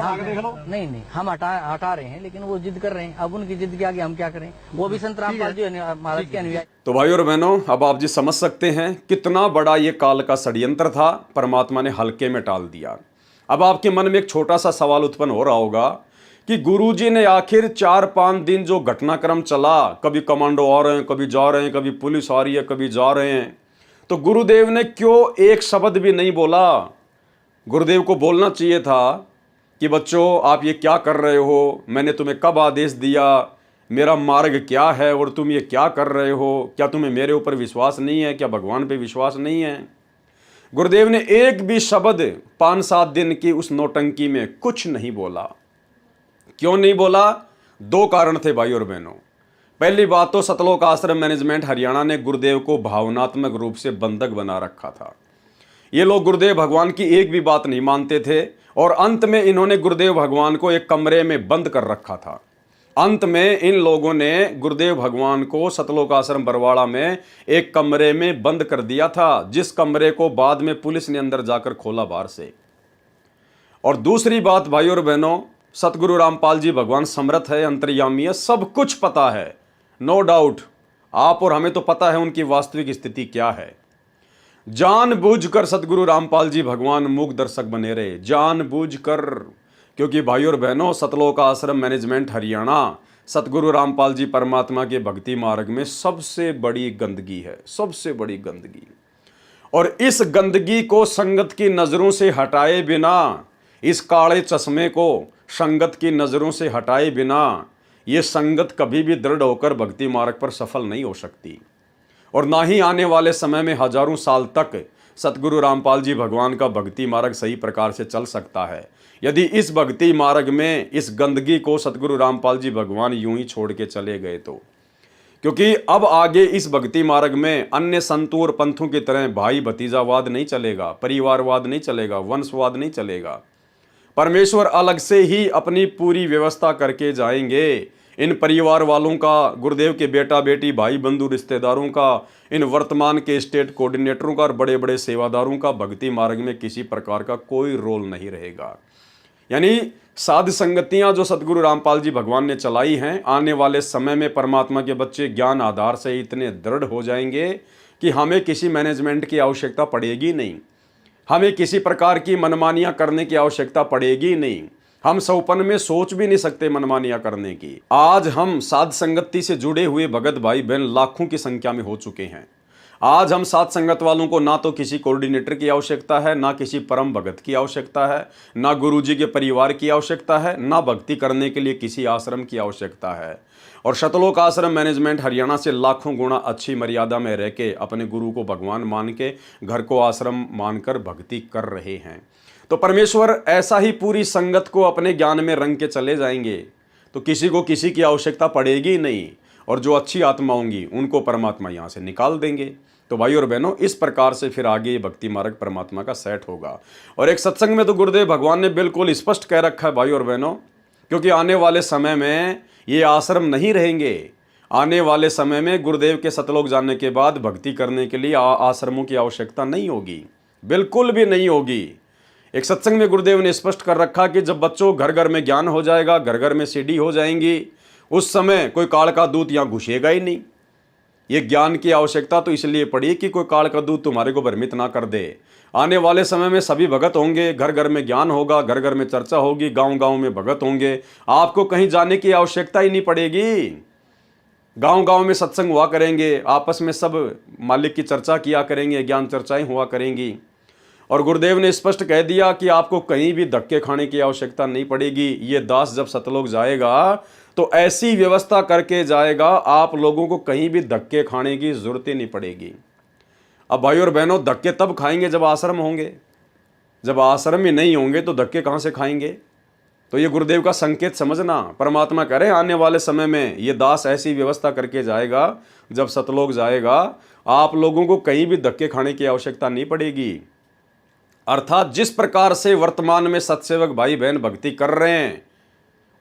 नहीं नहीं, हम हटा रहे हैं, लेकिन वो जिद कर रहे हैं। अब उनकी जिद के आगे हम क्या करें? वो भी संत रामपाल जी महाराज के अनुयायी। तो भाई और बहनों, अब आप जी समझ सकते हैं कितना बड़ा ये काल का षड्यंत्र था, परमात्मा ने हल्के में टाल दिया। अब आपके मन में एक छोटा सा सवाल उत्पन्न हो रहा होगा कि गुरुजी ने आखिर 4-5 दिन जो घटनाक्रम चला, कभी कमांडो आ रहे हैं, कभी जा रहे हैं, कभी पुलिस आ रही है, कभी जा रहे हैं, तो गुरुदेव ने क्यों एक शब्द भी नहीं बोला? गुरुदेव को बोलना चाहिए था कि बच्चों आप ये क्या कर रहे हो, मैंने तुम्हें कब आदेश दिया, मेरा मार्ग क्या है और तुम ये क्या कर रहे हो? क्या तुम्हें मेरे ऊपर विश्वास नहीं है? क्या भगवान पे विश्वास नहीं है? गुरुदेव ने एक भी शब्द 5-7 दिन की उस नौटंकी में कुछ नहीं बोला। क्यों नहीं बोला? 2 कारण थे भाई और बहनों। पहली बात तो सतलोक आश्रम मैनेजमेंट हरियाणा ने गुरुदेव को भावनात्मक रूप से बंधक बना रखा था। ये लोग गुरुदेव भगवान की एक भी बात नहीं मानते थे और अंत में इन्होंने गुरुदेव भगवान को एक कमरे में बंद कर रखा था। अंत में इन लोगों ने गुरुदेव भगवान को सतलोक आश्रम बरवाड़ा में एक कमरे में बंद कर दिया था, जिस कमरे को बाद में पुलिस ने अंदर जाकर खोला बाहर से। और दूसरी बात भाई और बहनों, सतगुरु रामपाल जी भगवान समर्थ है, अंतर्यामी है, सब कुछ पता है, नो डाउट। आप और हमें तो पता है उनकी वास्तविक स्थिति क्या है। जानबूझकर सतगुरु रामपाल जी भगवान मूक दर्शक बने रहे, जानबूझकर। क्योंकि भाई और बहनों, सतलोक आश्रम मैनेजमेंट हरियाणा सतगुरु रामपाल जी परमात्मा के भक्ति मार्ग में सबसे बड़ी गंदगी है, सबसे बड़ी गंदगी। और इस गंदगी को संगत की नजरों से हटाए बिना, इस काले चश्मे को संगत की नजरों से हटाए बिना, ये संगत कभी भी दृढ़ होकर भक्ति मार्ग पर सफल नहीं हो सकती। और ना ही आने वाले समय में हजारों साल तक सतगुरु रामपाल जी भगवान का भक्ति मार्ग सही प्रकार से चल सकता है, यदि इस भक्ति मार्ग में इस गंदगी को सतगुरु रामपाल जी भगवान यूं ही छोड़ के चले गए तो। क्योंकि अब आगे इस भक्ति मार्ग में अन्य संतों और पंथों की तरह भाई भतीजावाद नहीं चलेगा, परिवारवाद नहीं चलेगा, वंशवाद नहीं चलेगा। परमेश्वर अलग से ही अपनी पूरी व्यवस्था करके जाएंगे। इन परिवार वालों का, गुरुदेव के बेटा बेटी, भाई बंधु रिश्तेदारों का, इन वर्तमान के स्टेट कोऑर्डिनेटरों का और बड़े बड़े सेवादारों का भक्ति मार्ग में किसी प्रकार का कोई रोल नहीं रहेगा। यानी साध संगतियां जो सतगुरु रामपाल जी भगवान ने चलाई हैं, आने वाले समय में परमात्मा के बच्चे ज्ञान आधार से इतने दृढ़ हो जाएंगे कि हमें किसी मैनेजमेंट की आवश्यकता पड़ेगी नहीं, हमें किसी प्रकार की मनमानियां करने की आवश्यकता पड़ेगी नहीं। हम सौपन में सोच भी नहीं सकते मनमानियां करने की। आज हम साध संगति से जुड़े हुए भगत भाई बहन लाखों की संख्या में हो चुके हैं। आज हम साध संगत वालों को ना तो किसी कोऑर्डिनेटर की आवश्यकता है, ना किसी परम भगत की आवश्यकता है, ना गुरुजी के परिवार की आवश्यकता है, ना भक्ति करने के लिए किसी आश्रम की आवश्यकता है। और सतलोक आश्रम मैनेजमेंट हरियाणा से लाखों गुना अच्छी मर्यादा में रह के अपने गुरु को भगवान मान के, घर को आश्रम मानकर भक्ति कर रहे हैं। तो परमेश्वर ऐसा ही पूरी संगत को अपने ज्ञान में रंग के चले जाएंगे, तो किसी को किसी की आवश्यकता पड़ेगी नहीं। और जो अच्छी आत्मा होंगी उनको परमात्मा यहाँ से निकाल देंगे। तो भाई और बहनों, इस प्रकार से फिर आगे ये भक्ति मार्ग परमात्मा का सेट होगा। और एक सत्संग में तो गुरुदेव भगवान ने बिल्कुल स्पष्ट कह रखा है भाई और बहनों, क्योंकि आने वाले समय में ये आश्रम नहीं रहेंगे। आने वाले समय में गुरुदेव के सतलोक जाने के बाद भक्ति करने के लिए आश्रमों की आवश्यकता नहीं होगी, बिल्कुल भी नहीं होगी। एक सत्संग में गुरुदेव ने स्पष्ट कर रखा कि जब बच्चों घर घर में ज्ञान हो जाएगा, घर घर में सीढ़ी हो जाएंगी, उस समय कोई काल का दूत यहाँ घुसेगा ही नहीं। ये ज्ञान की आवश्यकता तो इसलिए पड़ी कि कोई काल का दूत तुम्हारे को भ्रमित ना कर दे। आने वाले समय में सभी भगत होंगे, घर घर में ज्ञान होगा, घर घर में चर्चा होगी, गांव गांव में भगत होंगे, आपको कहीं जाने की आवश्यकता ही नहीं पड़ेगी। गांव गांव में सत्संग हुआ करेंगे, आपस में सब मालिक की चर्चा किया करेंगे, ज्ञान चर्चाएं हुआ करेंगी। और गुरुदेव ने स्पष्ट कह दिया कि आपको कहीं भी धक्के खाने की आवश्यकता नहीं पड़ेगी। ये दास जब सतलोक जाएगा तो ऐसी व्यवस्था करके जाएगा, आप लोगों को कहीं भी धक्के खाने की जरूरत ही नहीं पड़ेगी। अब भाई और बहनों, धक्के तब खाएंगे जब आश्रम होंगे। जब आश्रम ही नहीं होंगे तो धक्के कहाँ से खाएंगे? तो ये गुरुदेव का संकेत समझना। परमात्मा कह रहे हैं आने वाले समय में ये दास ऐसी व्यवस्था करके जाएगा, जब सतलोक जाएगा आप लोगों को कहीं भी धक्के खाने की आवश्यकता नहीं पड़ेगी। अर्थात जिस प्रकार से वर्तमान में सत्सेवक भाई बहन भक्ति कर रहे हैं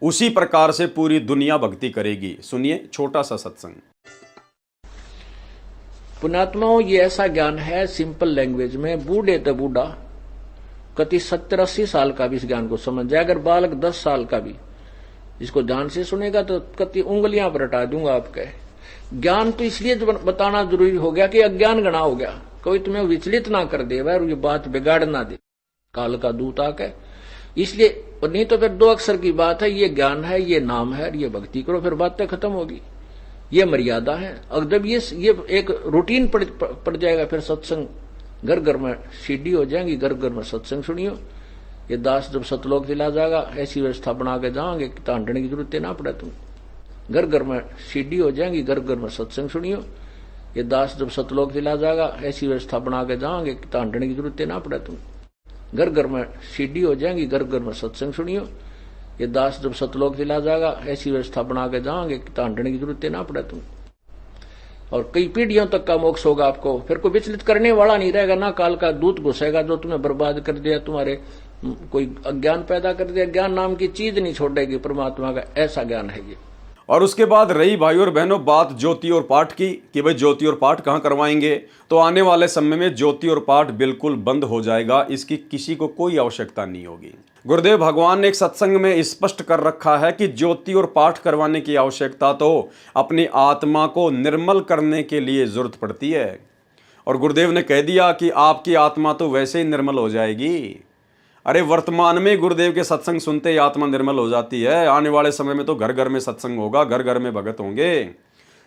उसी प्रकार से पूरी दुनिया भक्ति करेगी। सुनिए छोटा सा सत्संग। पुण्यात्माओं, ये ऐसा ज्ञान है सिंपल लैंग्वेज में, बूढ़े तो बूढ़ा कति 70-80 साल का भी इस ज्ञान को समझ जाए। अगर बालक 10 साल का भी इसको ध्यान से सुनेगा तो कति उंगलियां पर हटा दूंगा आपके। ज्ञान तो इसलिए बताना जरूरी हो गया कि अज्ञान गणा हो गया, कोई तुम्हें विचलित ना कर दे और ये बात बिगाड़ ना दे काल का दूत आके। इसलिए नहीं तो फिर 2 अक्षर की बात है, ये ज्ञान है, ये नाम है, ये भक्ति करो, फिर बातें खत्म होगी। ये मर्यादा है। अगर ये एक रूटीन पड़ जाएगा, फिर सत्संग घर घर में सीढ़ी हो जाएंगी, घर घर में सत्संग सुनियो। ये दास जब सतलोक दिला जाएगा ऐसी व्यवस्था बना के जाओगे कि तांडने की जरूरत ना पड़े। तुम घर घर में सीढ़ी हो जाएंगी, घर घर में सत्संग सुनियो। ये दास जब सतलोक दिला जाएगा ऐसी व्यवस्था बना के जाओगे कि तांडने की जरूरत ना पड़े। तुम घर घर में सीढ़ी हो जाएंगी, घर घर में सत्संग सुनियो। ये दास जब सतलोक दिला जाएगा ऐसी व्यवस्था बना के जाओगे कि तांडने की जरूरत ना पड़े। तुम और कई पीढ़ियों तक का मोक्ष होगा आपको। फिर कोई विचलित करने वाला नहीं रहेगा, ना काल का दूत घुसेगा जो तुम्हें बर्बाद कर दिया, तुम्हारे कोई अज्ञान पैदा कर दिया। ज्ञान नाम की चीज नहीं छोड़ेगी परमात्मा का, ऐसा ज्ञान है ये। और उसके बाद रही भाई और बहनों बात ज्योति और पाठ की कि भाई ज्योति और पाठ कहाँ करवाएंगे, तो आने वाले समय में ज्योति और पाठ बिल्कुल बंद हो जाएगा, इसकी किसी को कोई आवश्यकता नहीं होगी। गुरुदेव भगवान ने एक सत्संग में स्पष्ट कर रखा है कि ज्योति और पाठ करवाने की आवश्यकता तो अपनी आत्मा को निर्मल करने के लिए जरूरत पड़ती है। और गुरुदेव ने कह दिया कि आपकी आत्मा तो वैसे ही निर्मल हो जाएगी। अरे वर्तमान में गुरुदेव के सत्संग सुनते ही आत्मा निर्मल हो जाती है। आने वाले समय में तो घर घर में सत्संग होगा, घर घर में भगत होंगे।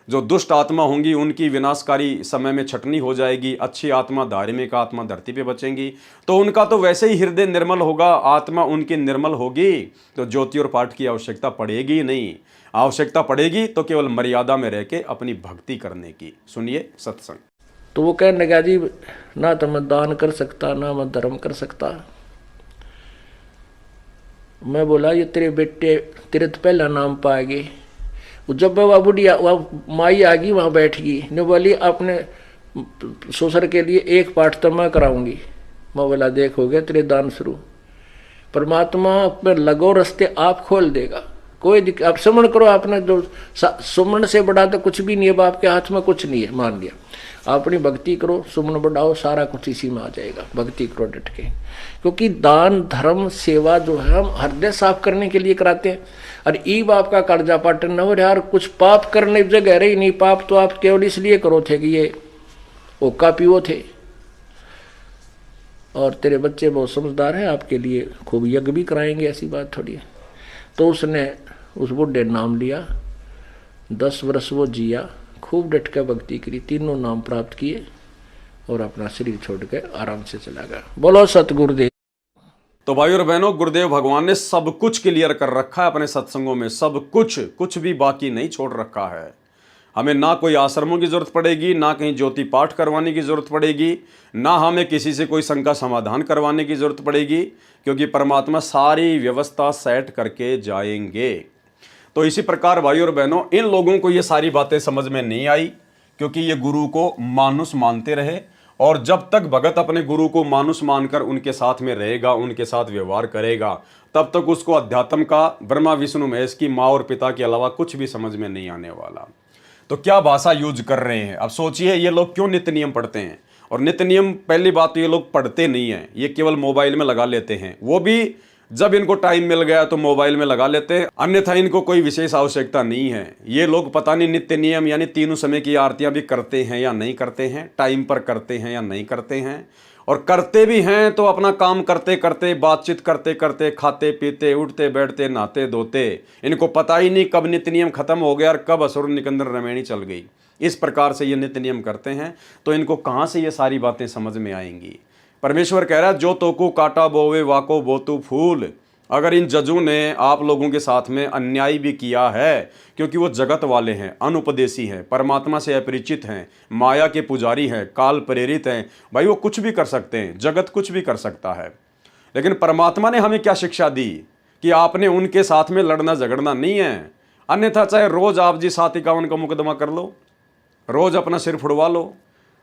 जो दुष्ट आत्मा होंगी उनकी विनाशकारी समय में छटनी हो जाएगी। अच्छी आत्मा, धार्मिक आत्मा धरती पे बचेंगी, तो उनका तो वैसे ही हृदय निर्मल होगा, आत्मा उनकी निर्मल होगी, तो ज्योति और पाठ की आवश्यकता पड़ेगी नहीं। आवश्यकता पड़ेगी तो केवल मर्यादा में रह के अपनी भक्ति करने की। सुनिए सत्संग। तो वो कहने लगा जी ना तो मैं दान कर सकता, ना मैं धर्म कर सकता। मैं बोला ये तेरे बेटे तेरे तो पहला नाम पाएगी। जब वह बुढ़िया वह माई आ गई वहां बैठ गई, ने बोली अपने ससुर के लिए एक पाठ तो मैं कराऊंगी। मैं बोला देख हो गया तेरे दान शुरू। परमात्मा पर लगो रास्ते आप खोल देगा, कोई दिक्कत। आप सुमन करो, आपने जो सुमन से बड़ा तो कुछ भी नहीं है, बाप के हाथ में कुछ नहीं है, मान लिया। अपनी भक्ति करो, सुमन बढ़ाओ, सारा कुछ इसी में आ जाएगा। भक्ति करो डट के, क्योंकि दान धर्म सेवा जो है हम हृदय साफ करने के लिए कराते हैं। और ई बाप का कर्जा पाटन न हो यार, कुछ पाप करने जगह रही नहीं। पाप तो आप केवल इसलिए करो थे कि ये ओका पीओ थे। और तेरे बच्चे बहुत समझदार हैं, आपके लिए खूब यज्ञ भी कराएंगे, ऐसी बात थोड़ी है। तो उसने उस बुढ़े नाम लिया, 10 वर्ष वो जिया, खूब डट कर भक्ति करी, 3 नाम प्राप्त किए और अपना शरीर छोड़ के आराम से चला गया। बोलो सतगुरुदेव। तो भाई और बहनों, गुरुदेव भगवान ने सब कुछ क्लियर कर रखा है अपने सत्संगों में। सब कुछ भी बाकी नहीं छोड़ रखा है। हमें ना कोई आश्रमों की जरूरत पड़ेगी, ना कहीं ज्योति पाठ करवाने की जरूरत पड़ेगी, ना हमें किसी से कोई शंका समाधान करवाने की जरूरत पड़ेगी, क्योंकि परमात्मा सारी व्यवस्था सेट करके जाएंगे। तो इसी प्रकार भाई और बहनों, इन लोगों को ये सारी बातें समझ में नहीं आई, क्योंकि ये गुरु को मानुष मानते रहे। और जब तक भगत अपने गुरु को मानुष मानकर उनके साथ में रहेगा, उनके साथ व्यवहार करेगा, तब तक उसको अध्यात्म का ब्रह्मा विष्णु महेश की माँ और पिता के अलावा कुछ भी समझ में नहीं आने वाला। तो क्या भाषा यूज कर रहे हैं। अब सोचिए ये लोग क्यों नित्य नियम पढ़ते हैं। और नित्य नियम पहली बात तो ये लोग पढ़ते नहीं हैं, ये केवल मोबाइल में लगा लेते हैं। वो भी जब इनको टाइम मिल गया तो मोबाइल में लगा लेते हैं, अन्यथा इनको कोई विशेष आवश्यकता नहीं है। ये लोग पता नहीं नित्य नियम यानी 3 समय की आरतियां भी करते हैं या नहीं करते हैं, टाइम पर करते हैं या नहीं करते हैं। और करते भी हैं तो अपना काम करते करते, बातचीत करते करते, खाते पीते, उठते बैठते, नहाते धोते, इनको पता ही नहीं कब नित्य नियम खत्म हो गया और कब असुर निकंदन रमैनी चल गई। इस प्रकार से ये नित्य नियम करते हैं, तो इनको कहाँ से ये सारी बातें समझ में आएंगी। परमेश्वर कह रहा है जो तोकू काटा बोवे वाको बोतू फूल। अगर इन जजों ने आप लोगों के साथ में अन्याय भी किया है, क्योंकि वो जगत वाले हैं, अनुपदेशी हैं, परमात्मा से अपरिचित हैं, माया के पुजारी हैं, काल प्रेरित हैं, भाई वो कुछ भी कर सकते हैं, जगत कुछ भी कर सकता है। लेकिन परमात्मा ने हमें क्या शिक्षा दी कि आपने उनके साथ में लड़ना झगड़ना नहीं है। अन्यथा चाहे रोज आप जी 751 का मुकदमा कर लो, रोज अपना सिर फुड़वा लो।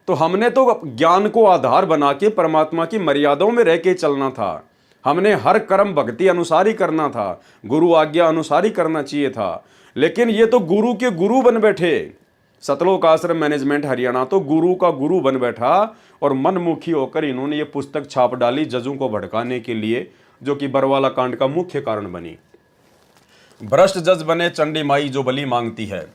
तो हमने तो ज्ञान को आधार बना के परमात्मा की मर्यादाओं में रह के चलना था। हमने हर कर्म भक्ति अनुसार ही करना था, गुरु आज्ञा अनुसार ही करना चाहिए था। लेकिन ये तो गुरु के गुरु बन बैठे। सतलोक आश्रम मैनेजमेंट हरियाणा तो गुरु का गुरु बन बैठा और मनमुखी होकर इन्होंने ये पुस्तक छाप डाली जजों को भड़काने के लिए, जो कि बरवाला कांड का मुख्य कारण बनी। भ्रष्ट जज बने चंडी माई जो बलि मांगती है।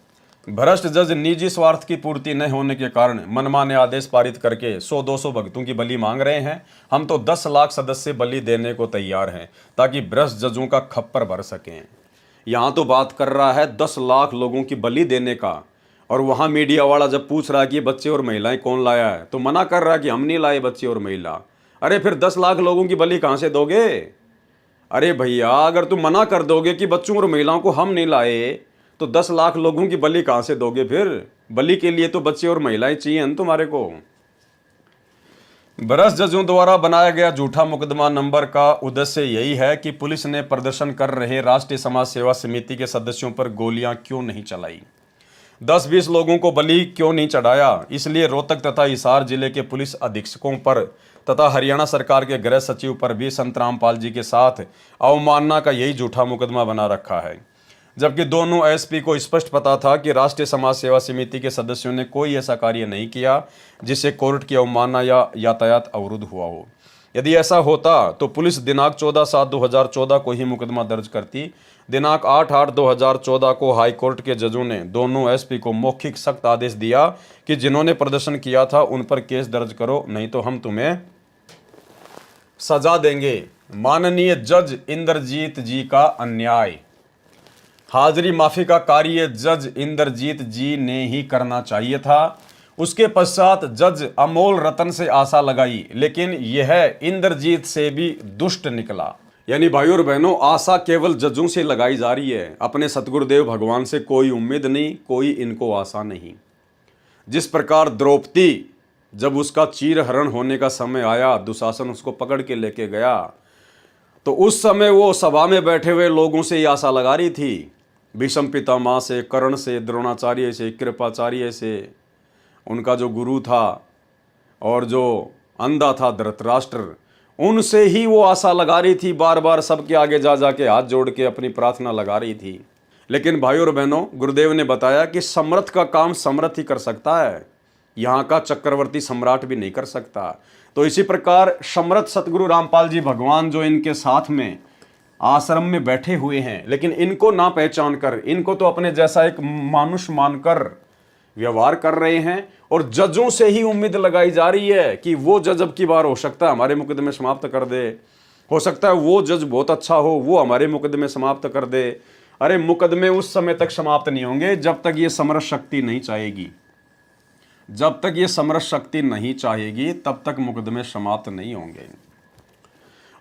भ्रष्ट जज निजी स्वार्थ की पूर्ति न होने के कारण मनमाने आदेश पारित करके 100-200 भक्तों की बलि मांग रहे हैं। हम तो 10 लाख सदस्य बलि देने को तैयार हैं ताकि भ्रष्ट जजों का खप्पर भर सकें। यहाँ तो बात कर रहा है 10 लाख लोगों की बलि देने का, और वहाँ मीडिया वाला जब पूछ रहा है कि बच्चे और महिलाएं कौन लाया है तो मना कर रहा है कि हम नहीं लाए बच्चे और महिला। अरे फिर 10 लाख लोगों की बलि कहाँ से दोगे? अरे भैया, अगर तुम मना कर दोगे कि बच्चों और महिलाओं को हम नहीं लाए तो 10 लाख लोगों की बलि कहाँ से दोगे? फिर बलि के लिए तो बच्चे और महिलाएं चाहिए न तुम्हारे को। भ्रष्ट जजों द्वारा बनाया गया झूठा मुकदमा नंबर का उद्देश्य यही है कि पुलिस ने प्रदर्शन कर रहे राष्ट्रीय समाज सेवा समिति के सदस्यों पर गोलियां क्यों नहीं चलाई, 10-20 लोगों को बलि क्यों नहीं चढ़ाया। इसलिए रोहतक तथा हिसार जिले के पुलिस अधीक्षकों पर तथा हरियाणा सरकार के गृह सचिव पर भी संत रामपाल जी के साथ अवमानना का यही झूठा मुकदमा बना रखा है। जबकि दोनों एसपी को स्पष्ट पता था कि राष्ट्रीय समाज सेवा समिति के सदस्यों ने कोई ऐसा कार्य नहीं किया जिससे कोर्ट की अवमानना या यातायात अवरुद्ध हुआ हो। यदि ऐसा होता तो पुलिस दिनांक 14/7/2014 को ही मुकदमा दर्ज करती। दिनांक 8/8/2014 को हाईकोर्ट के जजों ने दोनों एसपी को मौखिक सख्त आदेश दिया कि जिन्होंने प्रदर्शन किया था उन पर केस दर्ज करो, नहीं तो हम तुम्हें सजा देंगे। माननीय जज इंद्रजीत जी का अन्याय। हाजिरी माफी का कार्य जज इंद्रजीत जी ने ही करना चाहिए था। उसके पश्चात जज अमोल रतन से आशा लगाई, लेकिन यह इंद्रजीत से भी दुष्ट निकला। यानी भाइयों और बहनों, आशा केवल जजों से लगाई जा रही है, अपने सतगुरुदेव भगवान से कोई उम्मीद नहीं, कोई इनको आशा नहीं। जिस प्रकार द्रौपदी जब उसका चीरहरण होने का समय आया, दुशासन उसको पकड़ के लेके गया, तो उस समय वो सभा में बैठे हुए लोगों से ही आशा लगा रही थी। भीष्म पितामह से, कर्ण से, द्रोणाचार्य से, कृपाचार्य से, उनका जो गुरु था और जो अंधा था धृतराष्ट्र, उनसे ही वो आशा लगा रही थी। बार बार सबके आगे जा जाके हाथ जोड़ के अपनी प्रार्थना लगा रही थी। लेकिन भाइयों और बहनों, गुरुदेव ने बताया कि समर्थ का काम समर्थ ही कर सकता है, यहाँ का चक्रवर्ती सम्राट भी नहीं कर सकता। तो इसी प्रकार समर्थ सतगुरु रामपाल जी भगवान जो इनके साथ में आश्रम में बैठे हुए हैं, लेकिन इनको ना पहचान कर, इनको तो अपने जैसा एक मानुष मानकर व्यवहार कर रहे हैं, और जजों से ही उम्मीद लगाई जा रही है कि वो जज अब की बार हो सकता है हमारे मुकदमे समाप्त कर दे, हो सकता है वो जज बहुत अच्छा हो, वो हमारे मुकदमे समाप्त कर दे। अरे मुकदमे उस समय तक समाप्त नहीं होंगे जब तक ये समरथ शक्ति नहीं चाहेगी। जब तक ये समरथ शक्ति नहीं चाहेगी तब तक मुकदमे समाप्त नहीं होंगे।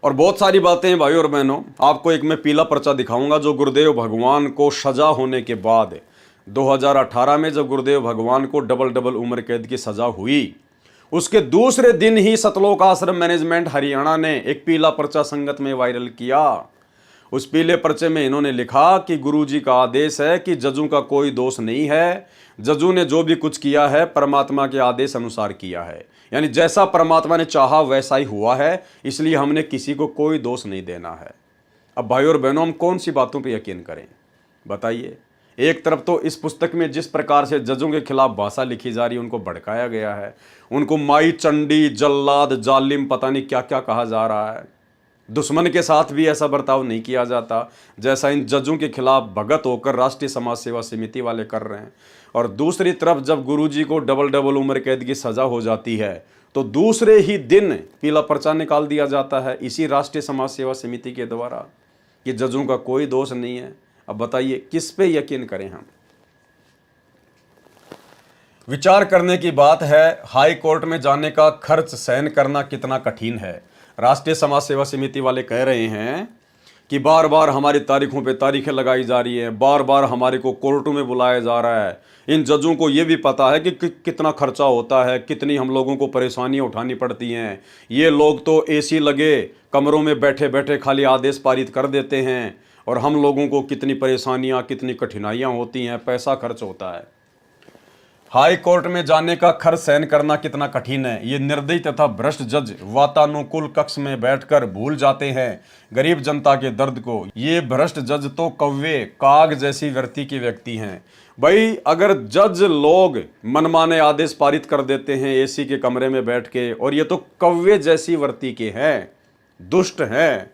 और बहुत सारी बातें हैं भाइयों और बहनों। आपको एक मैं पीला पर्चा दिखाऊंगा जो गुरुदेव भगवान को सजा होने के बाद 2018 में जब गुरुदेव भगवान को डबल उम्र कैद की सजा हुई, उसके दूसरे दिन ही सतलोक आश्रम मैनेजमेंट हरियाणा ने एक पीला पर्चा संगत में वायरल किया। उस पीले पर्चे में इन्होंने लिखा कि गुरुजी का आदेश है कि जजों का कोई दोष नहीं है, जजों ने जो भी कुछ किया है परमात्मा के आदेश अनुसार किया है, यानी जैसा परमात्मा ने चाहा वैसा ही हुआ है, इसलिए हमने किसी को कोई दोष नहीं देना है। अब भाइयों और बहनों, हम कौन सी बातों पर यकीन करें बताइए। एक तरफ तो इस पुस्तक में जिस प्रकार से जजों के खिलाफ भाषा लिखी जा रही है, उनको भड़काया गया है, उनको माई चंडी, जल्लाद, जालिम, पता नहीं क्या क्या कहा जा रहा है। दुश्मन के साथ भी ऐसा बर्ताव नहीं किया जाता जैसा इन जजों के खिलाफ भगत होकर राष्ट्रीय समाज सेवा समिति वाले कर रहे हैं। और दूसरी तरफ जब गुरुजी को डबल उम्र कैद की सजा हो जाती है तो दूसरे ही दिन पीला पर्चा निकाल दिया जाता है इसी राष्ट्रीय समाज सेवा समिति के द्वारा कि जजों का कोई दोष नहीं है। अब बताइए किस पे यकीन करें हम। विचार करने की बात है, हाई कोर्ट में जाने का खर्च सहन करना कितना कठिन है। राष्ट्रीय समाज सेवा समिति वाले कह रहे हैं कि बार बार हमारी तारीखों पे तारीखें लगाई जा रही हैं, बार बार हमारे को कोर्टों में बुलाया जा रहा है। इन जजों को ये भी पता है कि कितना खर्चा होता है, कितनी हम लोगों को परेशानियां उठानी पड़ती हैं। ये लोग तो एसी लगे कमरों में बैठे बैठे खाली आदेश पारित कर देते हैं, और हम लोगों को कितनी परेशानियां, कितनी कठिनाइयां होती हैं, पैसा खर्च होता है। हाई कोर्ट में जाने का खर्च सहन करना कितना कठिन है, ये निर्दयी तथा भ्रष्ट जज वातानुकूल कक्ष में बैठकर भूल जाते हैं गरीब जनता के दर्द को। ये भ्रष्ट जज तो कौवे काग जैसी वृत्ति के व्यक्ति हैं। भाई, अगर जज लोग मनमाने आदेश पारित कर देते हैं एसी के कमरे में बैठ के, और ये तो कौवे जैसी वृत्ति के हैं, दुष्ट हैं,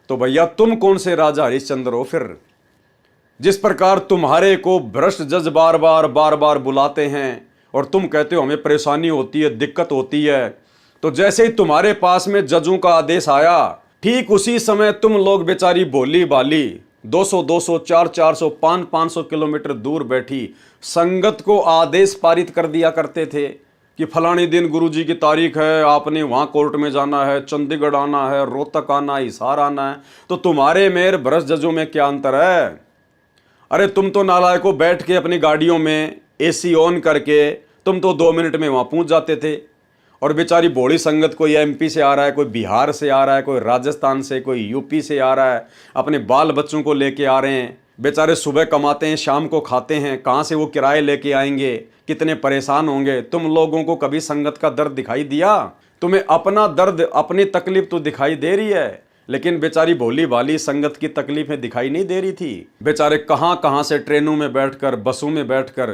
तो भैया तुम कौन से राजा हरिश्चंद्र हो फिर? जिस प्रकार तुम्हारे को भ्रष्ट जज बार बार बुलाते हैं और तुम कहते हो हमें परेशानी होती है, दिक्कत होती है, तो जैसे ही तुम्हारे पास में जजों का आदेश आया, ठीक उसी समय तुम लोग बेचारी भोली भाली 200 400 500 किलोमीटर दूर बैठी संगत को आदेश पारित कर दिया करते थे कि फलानी दिन गुरुजी की तारीख है, आपने वहां कोर्ट में जाना है, चंडीगढ़ आना है, रोहतक आना है, हिसार आना है। तो तुम्हारे मेरे भ्रष्ट जजों में क्या अंतर है? अरे तुम तो नालायकों बैठ के अपनी गाड़ियों में एसी ऑन करके तुम तो 2 मिनट में वहां पहुंच जाते थे, और बेचारी बॉडी संगत कोई एमपी से आ रहा है, कोई बिहार से आ रहा है, कोई राजस्थान से, कोई यूपी से आ रहा है, अपने बाल बच्चों को लेके आ रहे हैं, बेचारे सुबह कमाते हैं शाम को खाते हैं, कहाँ से वो किराए लेके आएंगे, कितने परेशान होंगे। तुम लोगों को कभी संगत का दर्द दिखाई दिया? तुम्हें अपना दर्द, अपनी तकलीफ तो दिखाई दे रही है, लेकिन बेचारी भोली भाली संगत की तकलीफें दिखाई नहीं दे रही थी। बेचारे कहाँ कहाँ से ट्रेनों में बैठकर, बसों में बैठकर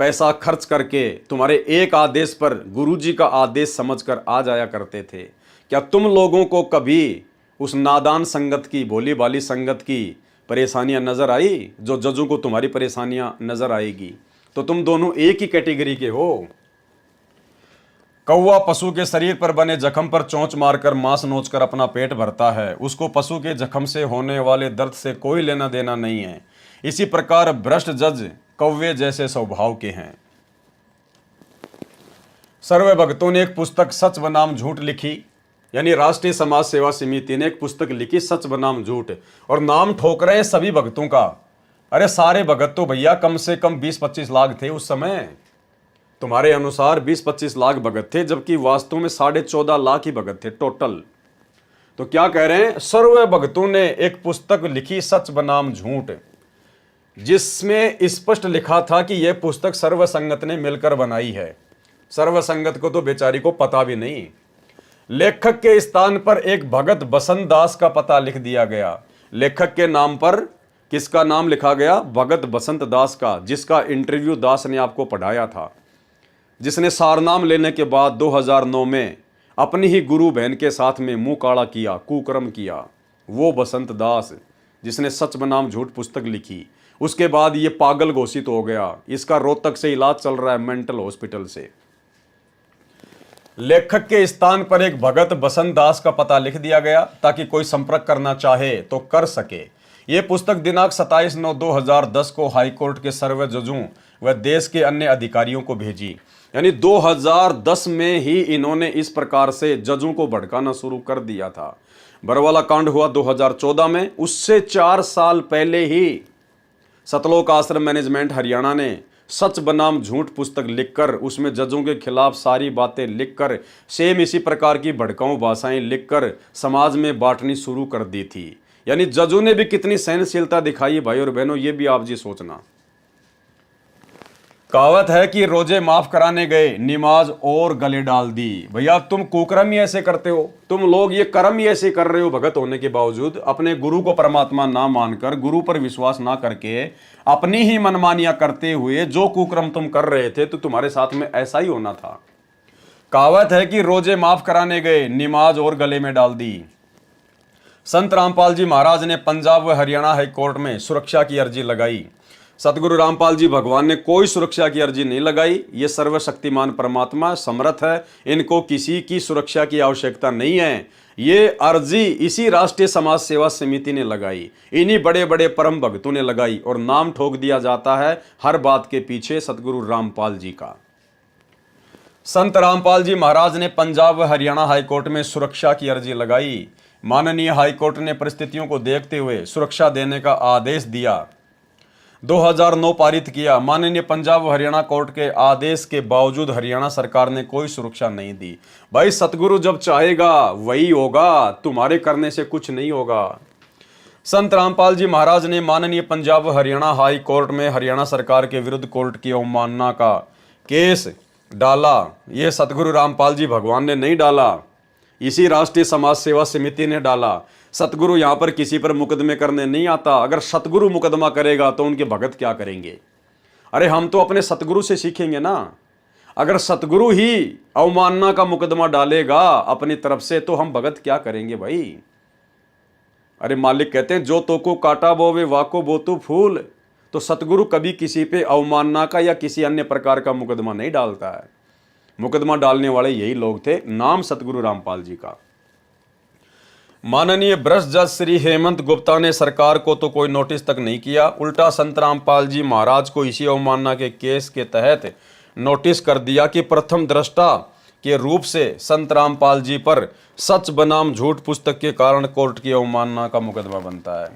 पैसा खर्च करके तुम्हारे एक आदेश पर गुरुजी का आदेश समझकर आ जाया करते थे। क्या तुम लोगों को कभी उस नादान संगत की, भोली भाली संगत की परेशानियां नजर आई जो जजों को तुम्हारी परेशानियां नजर आएगी? तो तुम दोनों एक ही कैटेगरी के हो। कौवा पशु के शरीर पर बने जख्म पर चोंच मारकर मांस नोचकर अपना पेट भरता है, उसको पशु के जख्म से होने वाले दर्द से कोई लेना देना नहीं है। इसी प्रकार भ्रष्ट जज कौवे जैसे स्वभाव के हैं। सर्व भक्तों ने एक पुस्तक सच बनाम झूठ लिखी, यानी राष्ट्रीय समाज सेवा समिति ने एक पुस्तक लिखी सच बनाम झूठ, और नाम ठोक रहे हैं सभी भक्तों का। अरे सारे भगत तो भैया कम से कम 20-25 लाख थे उस समय। तुम्हारे अनुसार 20-25 लाख भगत थे, जबकि वास्तव में 14.5 लाख ही भगत थे टोटल। तो क्या कह रहे हैं? सर्व भक्तों ने एक पुस्तक लिखी सच बनाम झूठ, जिसमें स्पष्ट लिखा था कि यह पुस्तक सर्व संगत ने मिलकर बनाई है। सर्व संगत को तो बेचारी को पता भी नहीं। लेखक के स्थान पर एक भगत बसंत दास का पता लिख दिया गया। लेखक के नाम पर किसका नाम लिखा गया? भगत बसंत दास का, जिसका इंटरव्यू दास ने आपको पढ़ाया था, जिसने सारनाम लेने के बाद 2009 में अपनी ही गुरु बहन के साथ में मुंह काला किया, कुकर्म किया। वो बसंत दास जिसने सच बनाम झूठ पुस्तक लिखी, उसके बाद ये पागल घोषित हो गया। इसका रोहतक से इलाज चल रहा है, मेंटल हॉस्पिटल से। लेखक के स्थान पर एक भगत बसंत दास का पता लिख दिया गया ताकि कोई संपर्क करना चाहे तो कर सके। ये पुस्तक दिनांक 27/9/2010 को हाईकोर्ट के सर्व जजों व देश के अन्य अधिकारियों को भेजी। यानी 2010 में ही इन्होंने इस प्रकार से जजों को भड़काना शुरू कर दिया था। बरवाला कांड हुआ 2014 में, उससे 4 साल पहले ही सतलोक आश्रम मैनेजमेंट हरियाणा ने सच बनाम झूठ पुस्तक लिखकर उसमें जजों के खिलाफ सारी बातें लिखकर, सेम इसी प्रकार की भड़काऊ भाषाएं लिखकर समाज में बांटनी शुरू कर दी थी। यानी जजों ने भी कितनी सहनशीलता दिखाई भाई और बहनों, ये भी आप जी सोचना। कहावत है कि रोजे माफ कराने गए, नमाज और गले डाल दी। भैया तुम कुकर्म ही ऐसे करते हो, तुम लोग ये कर्म ही ऐसे कर रहे हो। भगत होने के बावजूद अपने गुरु को परमात्मा ना मानकर, गुरु पर विश्वास ना करके, अपनी ही मनमानियां करते हुए जो कुकर्म तुम कर रहे थे, तो तुम्हारे साथ में ऐसा ही होना था। कहावत है कि रोजे माफ कराने गए, नमाज और गले में डाल दी। संत रामपाल जी महाराज ने पंजाब व हरियाणा हाई कोर्ट में सुरक्षा की अर्जी लगाई। सतगुरु रामपाल जी भगवान ने कोई सुरक्षा की अर्जी नहीं लगाई। ये सर्वशक्तिमान परमात्मा समर्थ है, इनको किसी की सुरक्षा की आवश्यकता नहीं है। ये अर्जी इसी राष्ट्रीय समाज सेवा समिति ने लगाई, इन्हीं बड़े बड़े परम भक्तों ने लगाई, और नाम ठोक दिया जाता है हर बात के पीछे सतगुरु रामपाल जी का। संत रामपाल जी महाराज ने पंजाब व हरियाणा हाईकोर्ट में सुरक्षा की अर्जी लगाई। माननीय हाईकोर्ट ने परिस्थितियों को देखते हुए सुरक्षा देने का आदेश दिया। 2009 पारित किया। माननीय पंजाब व हरियाणा कोर्ट के आदेश के बावजूद हरियाणा सरकार ने कोई सुरक्षा नहीं दी। भाई सतगुरु जब चाहेगा वही होगा, तुम्हारे करने से कुछ नहीं होगा। संत रामपाल जी महाराज ने माननीय पंजाब व हरियाणा हाई कोर्ट में हरियाणा सरकार के विरुद्ध कोर्ट की अवमानना का केस डाला। ये सतगुरु रामपाल जी भगवान ने नहीं डाला, इसी राष्ट्रीय समाज सेवा समिति ने डाला। सतगुरु यहाँ पर किसी पर मुकदमे करने नहीं आता। अगर सतगुरु मुकदमा करेगा तो उनके भगत क्या करेंगे? अरे हम तो अपने सतगुरु से सीखेंगे ना। अगर सतगुरु ही अवमानना का मुकदमा डालेगा अपनी तरफ से तो हम भगत क्या करेंगे भाई? अरे मालिक कहते हैं जो तो को काटा बोवे वाको बोतु फूल। तो सतगुरु कभी किसी पे अवमानना का या किसी अन्य प्रकार का मुकदमा नहीं डालता है। मुकदमा डालने वाले यही लोग थे, नाम सतगुरु रामपाल जी का। माननीय भ्रष्ट जज श्री हेमंत गुप्ता ने सरकार को तो कोई नोटिस तक नहीं किया, उल्टा संत रामपाल जी महाराज को इसी अवमानना के केस के तहत नोटिस कर दिया कि प्रथम दृष्टा के रूप से संत रामपाल जी पर सच बनाम झूठ पुस्तक के कारण कोर्ट की अवमानना का मुकदमा बनता है।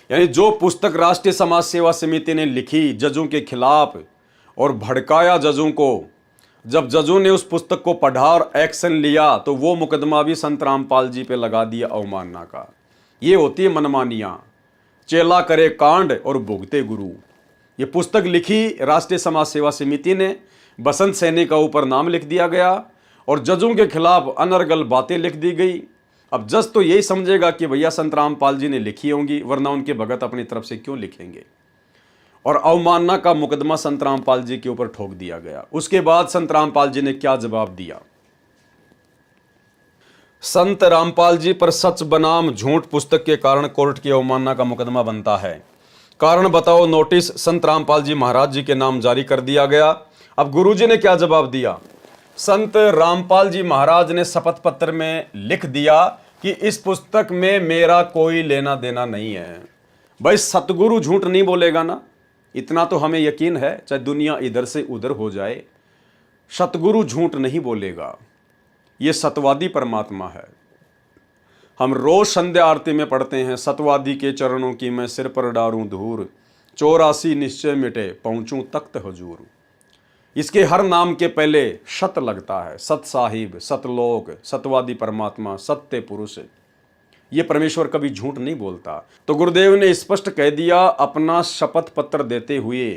यानी जो पुस्तक राष्ट्रीय समाज सेवा समिति ने लिखी जजों के खिलाफ और भड़काया जजों को, जब जजों ने उस पुस्तक को पढ़ा और एक्शन लिया तो वो मुकदमा भी संत रामपाल जी पे लगा दिया अवमानना का। ये होती है मनमानियाँ, चेला करे कांड और भुगते गुरु। ये पुस्तक लिखी राष्ट्रीय समाज सेवा समिति ने, बसंत सैनी का ऊपर नाम लिख दिया गया और जजों के खिलाफ अनर्गल बातें लिख दी गई। अब जज तो यही समझेगा कि भैया संत रामपाल जी ने लिखी होंगी, वरना उनके भगत अपनी तरफ से क्यों लिखेंगे। और अवमानना का मुकदमा संत रामपाल जी के ऊपर ठोक दिया गया। उसके बाद संत रामपाल जी ने क्या जवाब दिया? संत रामपाल जी पर सच बनाम झूठ पुस्तक के कारण कोर्ट की अवमानना का मुकदमा बनता है। कारण बताओ नोटिस संत रामपाल जी महाराज जी के नाम जारी कर दिया गया। अब गुरुजी ने क्या जवाब दिया? संत रामपाल जी महाराज ने शपथ पत्र में लिख दिया कि इस पुस्तक में मेरा कोई लेना देना नहीं है। भाई सतगुरु झूठ नहीं बोलेगा ना, इतना तो हमें यकीन है, चाहे दुनिया इधर से उधर हो जाए, सतगुरु झूठ नहीं बोलेगा। ये सतवादी परमात्मा है। हम रोज संध्या आरती में पढ़ते हैं, सतवादी के चरणों की मैं सिर पर डारूं धूर, 84 निश्चय मिटे पहुंचूं तख्त हुजूर। इसके हर नाम के पहले सत लगता है, सत साहिब, सतलोक, सतवादी परमात्मा, सत्य पुरुष। ये परमेश्वर कभी झूठ नहीं बोलता। तो गुरुदेव ने स्पष्ट कह दिया अपना शपथ पत्र देते हुए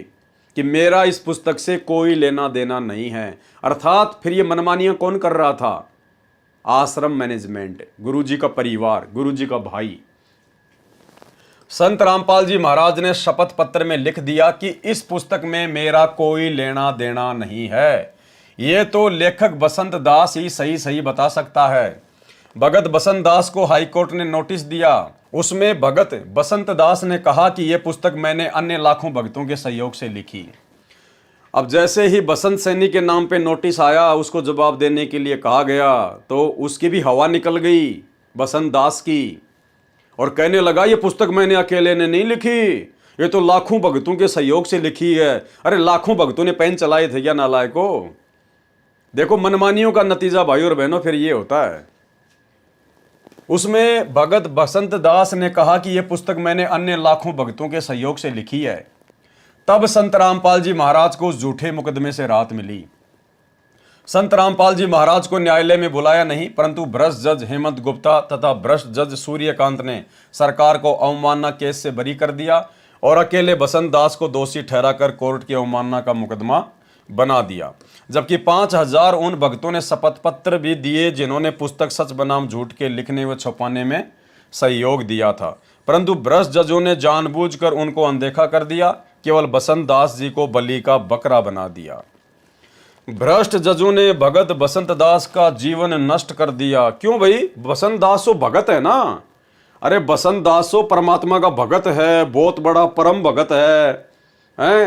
कि मेरा इस पुस्तक से कोई लेना देना नहीं है। अर्थात फिर ये मनमानियां कौन कर रहा था? आश्रम मैनेजमेंट, गुरुजी का परिवार, गुरुजी का भाई। संत रामपाल जी महाराज ने शपथ पत्र में लिख दिया कि इस पुस्तक में मेरा कोई लेना देना नहीं है। ये तो लेखक बसंत दास ही सही बता सकता है। भगत बसंत दास को हाईकोर्ट ने नोटिस दिया। उसमें भगत बसंत दास ने कहा कि यह पुस्तक मैंने अन्य लाखों भक्तों के सहयोग से लिखी। अब जैसे ही बसंत सैनी के नाम पे नोटिस आया, उसको जवाब देने के लिए कहा गया, तो उसकी भी हवा निकल गई बसंत दास की, और कहने लगा ये पुस्तक मैंने अकेले ने नहीं लिखी, ये तो लाखों भक्तों के सहयोग से लिखी है। अरे लाखों भक्तों ने पेन चलाए थे क्या नालायको? देखो मनमानियों का नतीजा भाई और बहनों फिर ये होता है। उसमें भगत बसंत दास ने कहा कि यह पुस्तक मैंने अन्य लाखों भक्तों के सहयोग से लिखी है। तब संत रामपाल जी महाराज को उस झूठे मुकदमे से राहत मिली। संत रामपाल जी महाराज को न्यायालय में बुलाया नहीं, परंतु भ्रष्ट जज हेमंत गुप्ता तथा भ्रष्ट जज सूर्यकांत ने सरकार को अवमानना केस से बरी कर दिया और अकेले बसंत दास को दोषी ठहराकर कोर्ट की अवमानना का मुकदमा बना दिया। जबकि 5000 उन भक्तों ने शपथ पत्र भी दिए जिन्होंने पुस्तक सच बनाम झूठ के लिखने व छुपाने में सहयोग दिया था, परंतु भ्रष्ट जजों ने जानबूझकर उनको अनदेखा कर दिया, केवल बसंत दास जी को बलि का बकरा बना दिया। भ्रष्ट जजों ने भगत बसंत दास का जीवन नष्ट कर दिया। क्यों भाई? बसंत दास तो भगत है ना। अरे बसंत दास तो परमात्मा का भगत है, बहुत बड़ा परम भगत है,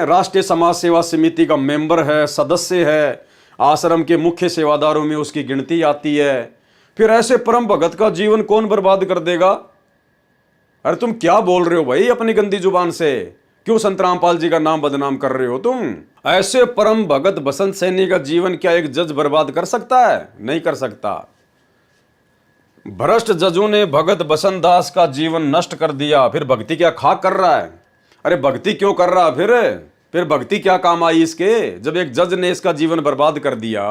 राष्ट्रीय समाज सेवा समिति का मेंबर है, सदस्य है, आश्रम के मुख्य सेवादारों में उसकी गिनती आती है। फिर ऐसे परम भगत का जीवन कौन बर्बाद कर देगा? अरे तुम क्या बोल रहे हो भाई अपनी गंदी जुबान से? क्यों संत रामपाल जी का नाम बदनाम कर रहे हो तुम? ऐसे परम भगत बसंत सैनी का जीवन क्या एक जज बर्बाद कर सकता है? नहीं कर सकता। भ्रष्ट जजों ने भगत बसंत दास का जीवन नष्ट कर दिया। फिर भक्ति क्या खाक कर रहा है? अरे भक्ति क्यों कर रहा फिर भक्ति क्या काम आई इसके, जब एक जज ने इसका जीवन बर्बाद कर दिया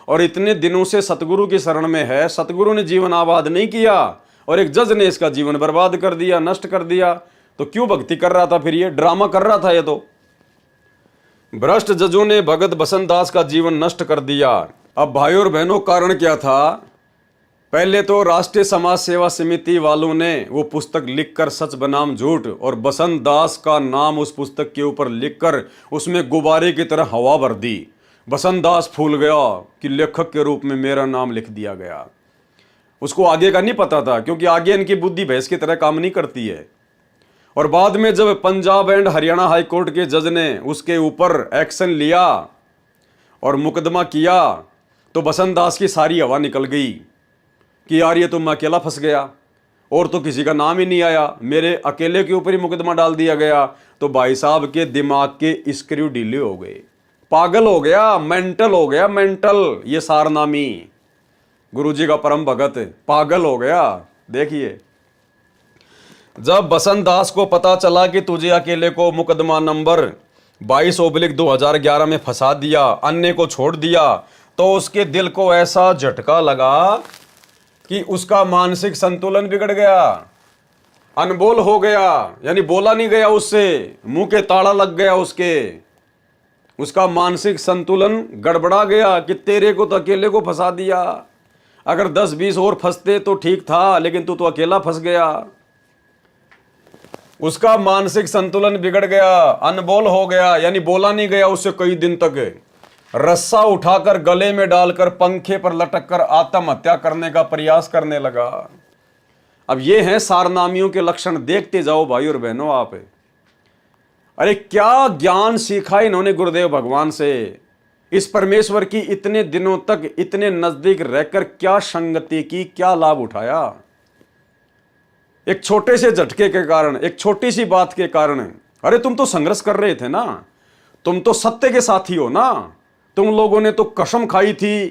और इतने दिनों से सतगुरु की शरण में है, सतगुरु ने जीवन आबाद नहीं किया और एक जज ने इसका जीवन बर्बाद कर दिया, नष्ट कर दिया, तो क्यों भक्ति कर रहा था? फिर ये ड्रामा कर रहा था ये तो। भ्रष्ट जजों ने भगत बसंत दास का जीवन नष्ट कर दिया। अब भाइयों और बहनों, कारण क्या था? पहले तो राष्ट्रीय समाज सेवा समिति वालों ने वो पुस्तक लिखकर सच बनाम झूठ और बसंत दास का नाम उस पुस्तक के ऊपर लिखकर उसमें गुब्बारे की तरह हवा भर दी। बसंत दास फूल गया कि लेखक के रूप में मेरा नाम लिख दिया गया। उसको आगे का नहीं पता था, क्योंकि आगे इनकी बुद्धि भैंस की तरह काम नहीं करती है। और बाद में जब Punjab and Haryana high court के जज ने उसके ऊपर एक्शन लिया और मुकदमा किया, तो बसंत दास की सारी हवा निकल गई कि यार ये तो मैं अकेला फंस गया और तो किसी का नाम ही नहीं आया, मेरे अकेले के ऊपर ही मुकदमा डाल दिया गया। तो भाई साहब के दिमाग के स्क्रू ढीले हो गए, पागल हो गया, मेंटल हो गया, मेंटल। ये सारनामी गुरुजी का परम भगत पागल हो गया। देखिए, जब बसंत दास को पता चला कि तुझे अकेले को मुकदमा नंबर 22/2011 में फंसा दिया, अन्य को छोड़ दिया, तो उसके दिल को ऐसा झटका लगा कि उसका मानसिक संतुलन बिगड़ गया, अनबोल हो गया, यानी बोला नहीं गया उससे, मुंह के ताला लग गया उसका मानसिक संतुलन गड़बड़ा गया कि तेरे को तो अकेले को फंसा दिया, अगर 10-20 और फंसते तो ठीक था, लेकिन तू तो अकेला फंस गया। उसका मानसिक संतुलन बिगड़ गया, अनबोल हो गया, यानी बोला नहीं गया उससे कई दिन तक। रस्सा उठाकर गले में डालकर पंखे पर लटककर आत्महत्या करने का प्रयास करने लगा। अब ये हैं सारनामियों के लक्षण, देखते जाओ भाई और बहनों आप। अरे क्या ज्ञान सीखा इन्होंने गुरुदेव भगवान से, इस परमेश्वर की इतने दिनों तक इतने नजदीक रहकर क्या संगति की, क्या लाभ उठाया। एक छोटे से झटके के कारण, एक छोटी सी बात के कारण। अरे तुम तो संघर्ष कर रहे थे ना, तुम तो सत्य के साथी हो ना। तुम लोगों ने तो कसम खाई थी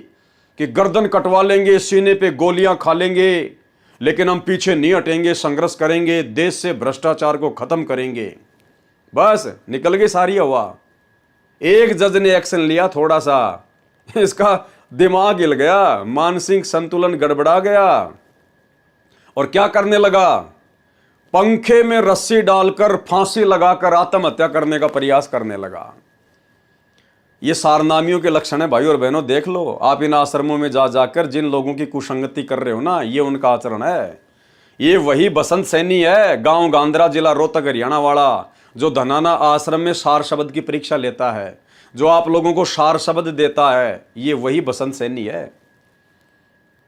कि गर्दन कटवा लेंगे, सीने पे गोलियां खा लेंगे, लेकिन हम पीछे नहीं हटेंगे, संघर्ष करेंगे, देश से भ्रष्टाचार को खत्म करेंगे। बस निकल गई सारी हवा। एक जज ने एक्शन लिया थोड़ा सा, इसका दिमाग हिल गया, मानसिक संतुलन गड़बड़ा गया और क्या करने लगा? पंखे में रस्सी डालकर फांसी लगाकर आत्महत्या करने का प्रयास करने लगा। ये सारनामियों के लक्षण है भाई और बहनों, देख लो आप इन आश्रमों में जा जाकर जिन लोगों की कुसंगति कर रहे हो ना, ये उनका आचरण है। ये वही बसंत सैनी है, गांव गांधरा, जिला रोहतक, हरियाणा वाला, जो धनाना आश्रम में सार शब्द की परीक्षा लेता है, जो आप लोगों को सार शब्द देता है। ये वही बसंत सैनी है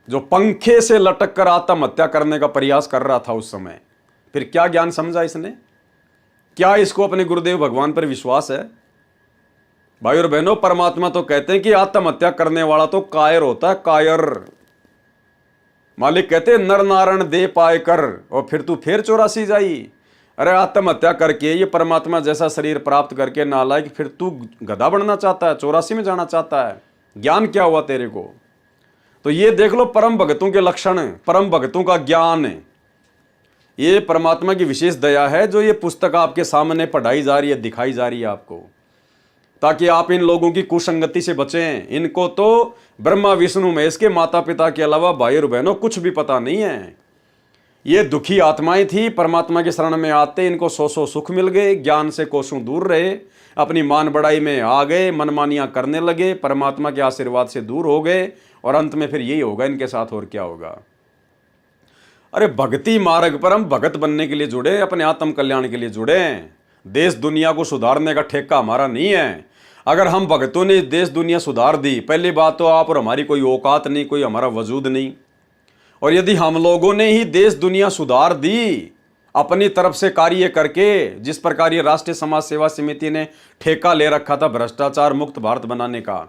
जो पंखे से लटक कर आत्महत्या करने का प्रयास कर रहा था उस समय। फिर क्या ज्ञान समझा इसने? क्या इसको अपने गुरुदेव भगवान पर विश्वास है? भाई और बहनों, परमात्मा तो कहते हैं कि आत्महत्या करने वाला तो कायर होता है, कायर। मालिक कहते हैं नर नारायण दे पाए कर, और फिर तू फिर 84 जाई। अरे आत्महत्या करके ये परमात्मा जैसा शरीर प्राप्त करके नालायक, फिर तू गधा बनना चाहता है, 84 में जाना चाहता है। ज्ञान क्या हुआ तेरे को? तो ये देख लो परम भगतों के लक्षण, परम भगतों का ज्ञान। ये परमात्मा की विशेष दया है जो ये पुस्तक आपके सामने पढ़ाई जा रही है, दिखाई जा रही है आपको, ताकि आप इन लोगों की कुसंगति से बचें। इनको तो ब्रह्मा विष्णु महेश के माता पिता के अलावा भाई और बहनों कुछ भी पता नहीं है। ये दुखी आत्माएं थी, परमात्मा की शरण में आते इनको सौ सुख मिल गए, ज्ञान से कोसों दूर रहे, अपनी मान बढ़ाई में आ गए, मनमानियां करने लगे, परमात्मा के आशीर्वाद से दूर हो गए, और अंत में फिर यही होगा इनके साथ, और क्या होगा। अरे भक्ति मार्ग पर हम भगत बनने के लिए जुड़े, अपने आत्म कल्याण के लिए जुड़े। देश दुनिया को सुधारने का ठेका हमारा नहीं है। अगर हम भक्तों ने देश दुनिया सुधार दी, पहली बात तो आप और हमारी कोई औकात नहीं, कोई हमारा वजूद नहीं। और यदि हम लोगों ने ही देश दुनिया सुधार दी अपनी तरफ से कार्य करके, जिस प्रकार ये राष्ट्रीय समाज सेवा समिति ने ठेका ले रखा था भ्रष्टाचार मुक्त भारत बनाने का,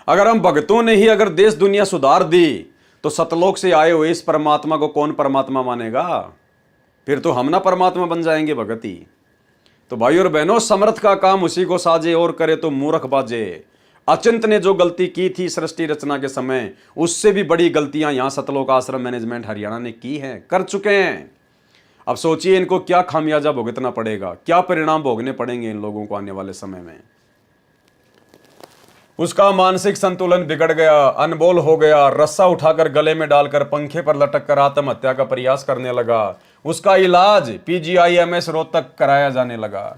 अगर हम भक्तों ने ही अगर देश दुनिया सुधार दी, तो सतलोक से आए हुए इस परमात्मा को कौन परमात्मा मानेगा? फिर तो हम ना परमात्मा बन जाएंगे भगत ही। तो भाई और बहनों, समर्थ का काम उसी को साजे और करे तो मूर्ख बाजे। अचिंत ने जो गलती की थी सृष्टि रचना के समय, उससे भी बड़ी गलतियां यहां सतलोक आश्रम मैनेजमेंट हरियाणा ने की हैं, कर चुके हैं। अब सोचिए इनको क्या खामियाजा भुगतना पड़ेगा, क्या परिणाम भोगने पड़ेंगे इन लोगों को आने वाले समय में। उसका मानसिक संतुलन बिगड़ गया, अनबोल हो गया, रस्सा उठाकर गले में डालकर पंखे पर लटक कर आत्महत्या का प्रयास करने लगा। उसका इलाज PGIMS रोहतक कराया जाने लगा।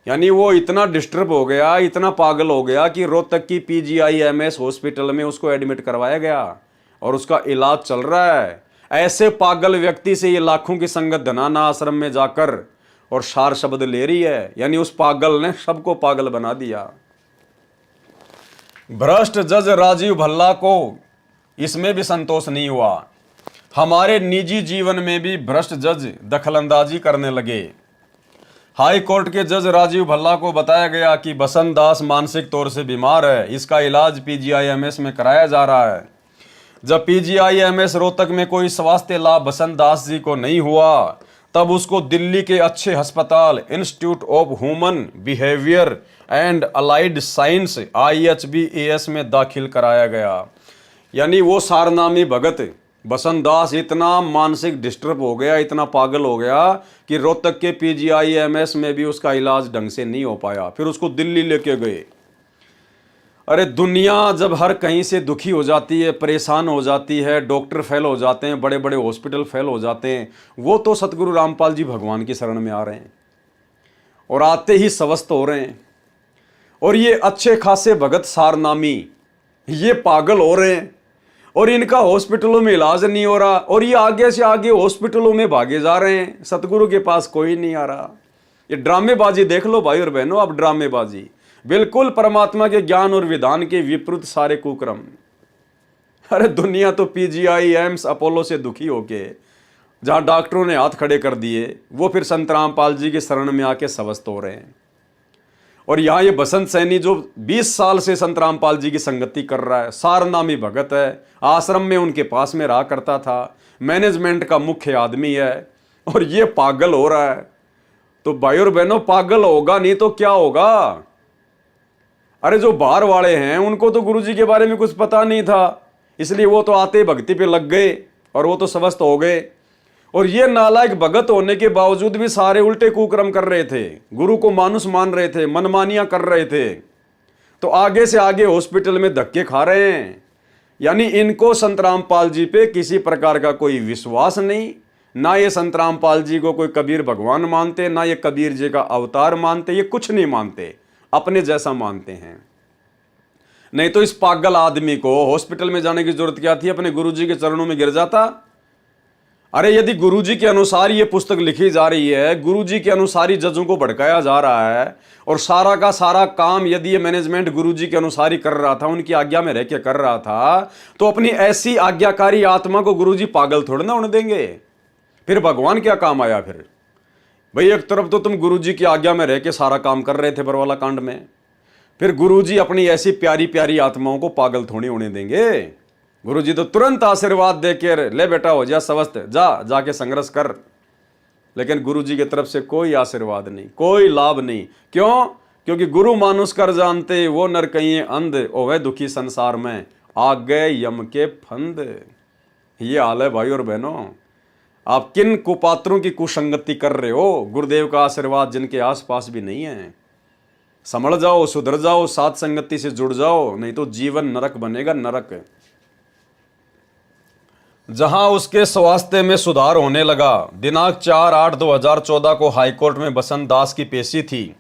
यानी वो इतना डिस्टर्ब हो गया, इतना पागल हो गया कि रोहतक की PGIMS हॉस्पिटल में उसको एडमिट करवाया गया और उसका इलाज चल रहा है। ऐसे पागल व्यक्ति से ये लाखों की संगत धनाना आश्रम में जाकर और सार शब्द ले रही है। यानी उस पागल ने सबको पागल बना दिया। भ्रष्ट जज राजीव भल्ला को इसमें भी संतोष नहीं हुआ। हमारे निजी जीवन में भी भ्रष्ट जज दखलंदाजी करने लगे। हाई कोर्ट के जज राजीव भल्ला को बताया गया कि बसंत दास मानसिक तौर से बीमार है, इसका इलाज PGIMS में कराया जा रहा है। जब PGIMS रोहतक में कोई स्वास्थ्य लाभ बसंत दास जी को नहीं हुआ, तब उसको दिल्ली के अच्छे अस्पताल institute of human behaviour and allied science IHBAS में दाखिल कराया गया। यानी वो सारनामी भगत बसंत दास इतना मानसिक डिस्टर्ब हो गया, इतना पागल हो गया कि रोहतक के PGIMS में भी उसका इलाज ढंग से नहीं हो पाया। फिर उसको दिल्ली लेके गए। अरे दुनिया जब हर कहीं से दुखी हो जाती है, परेशान हो जाती है, डॉक्टर फेल हो जाते हैं, बड़े बड़े हॉस्पिटल फेल हो जाते हैं, वो तो सतगुरु रामपाल जी भगवान की शरण में आ रहे हैं और आते ही स्वस्थ हो रहे हैं। और ये अच्छे खासे भगत सारनामी ये पागल हो रहे हैं और इनका हॉस्पिटलों में इलाज नहीं हो रहा और ये आगे से आगे हॉस्पिटलों में भागे जा रहे हैं। सतगुरु के पास कोई नहीं आ रहा। ये ड्रामेबाजी देख लो भाई और बहनों, अब ड्रामेबाजी बिल्कुल परमात्मा के ज्ञान और विधान के विपरीत सारे कुक्रम। अरे दुनिया तो PGIMS अपोलो से दुखी होके जहां डॉक्टरों ने हाथ खड़े कर दिए, वो फिर संत रामपाल जी के शरण में आके स्वस्थ हो रहे हैं। और यहाँ ये बसंत सैनी जो 20 साल से संत रामपाल जी की संगति कर रहा है, सारनामी भगत है, आश्रम में उनके पास में रहा करता था, मैनेजमेंट का मुख्य आदमी है और ये पागल हो रहा है। तो भाई और बहनों, पागल होगा नहीं तो क्या होगा। अरे जो बाहर वाले हैं उनको तो गुरुजी के बारे में कुछ पता नहीं था, इसलिए वो तो आते भक्ति पे लग गए और वो तो स्वस्थ हो गए। और ये नालायक भगत होने के बावजूद भी सारे उल्टे कुकर्म कर रहे थे, गुरु को मानुस मान रहे थे, मनमानियां कर रहे थे, तो आगे से आगे हॉस्पिटल में धक्के खा रहे हैं। यानी इनको संत रामपाल जी पे किसी प्रकार का कोई विश्वास नहीं, ना ये संत रामपाल जी को कोई कबीर भगवान मानते, ना ये कबीर जी का अवतार मानते, ये कुछ नहीं मानते, अपने जैसा मानते हैं। नहीं तो इस पागल आदमी को हॉस्पिटल में जाने की जरूरत क्या थी, अपने गुरुजी के चरणों में गिर जाता। अरे यदि गुरुजी के अनुसार ये पुस्तक लिखी जा रही है, गुरुजी के अनुसार ही जजों को भड़काया जा रहा है और सारा का सारा काम यदि ये मैनेजमेंट गुरुजी के अनुसार ही कर रहा था, उनकी आज्ञा में रह के कर रहा था, तो अपनी ऐसी आज्ञाकारी आत्मा को गुरुजी पागल थोड़ा ना होने देंगे। फिर भगवान क्या काम आया फिर भाई। एक तरफ तो तुम गुरुजी की आज्ञा में रह के सारा काम कर रहे थे बरवाला कांड में, फिर गुरुजी अपनी ऐसी प्यारी प्यारी आत्माओं को पागल थोड़ी होने देंगे। गुरुजी तो तुरंत आशीर्वाद देकर ले बेटा हो जा स्वस्थ, जाके संघर्ष कर। लेकिन गुरुजी की तरफ से कोई आशीर्वाद नहीं, कोई लाभ नहीं। क्यों? क्योंकि गुरु मानुष कर जानते, वो नर कहीं अंध, ओवे दुखी संसार में आ गए यम के फंद। ये हाल है भाई और बहनों। आप किन कुपात्रों की कुसंगति कर रहे हो? गुरुदेव का आशीर्वाद जिनके आसपास भी नहीं है। संभल जाओ, सुधर जाओ, साथ संगति से जुड़ जाओ, नहीं तो जीवन नरक बनेगा, नरक। जहां उसके स्वास्थ्य में सुधार होने लगा, दिनांक 4/8/2014 को हाईकोर्ट में बसंत दास की पेशी थी।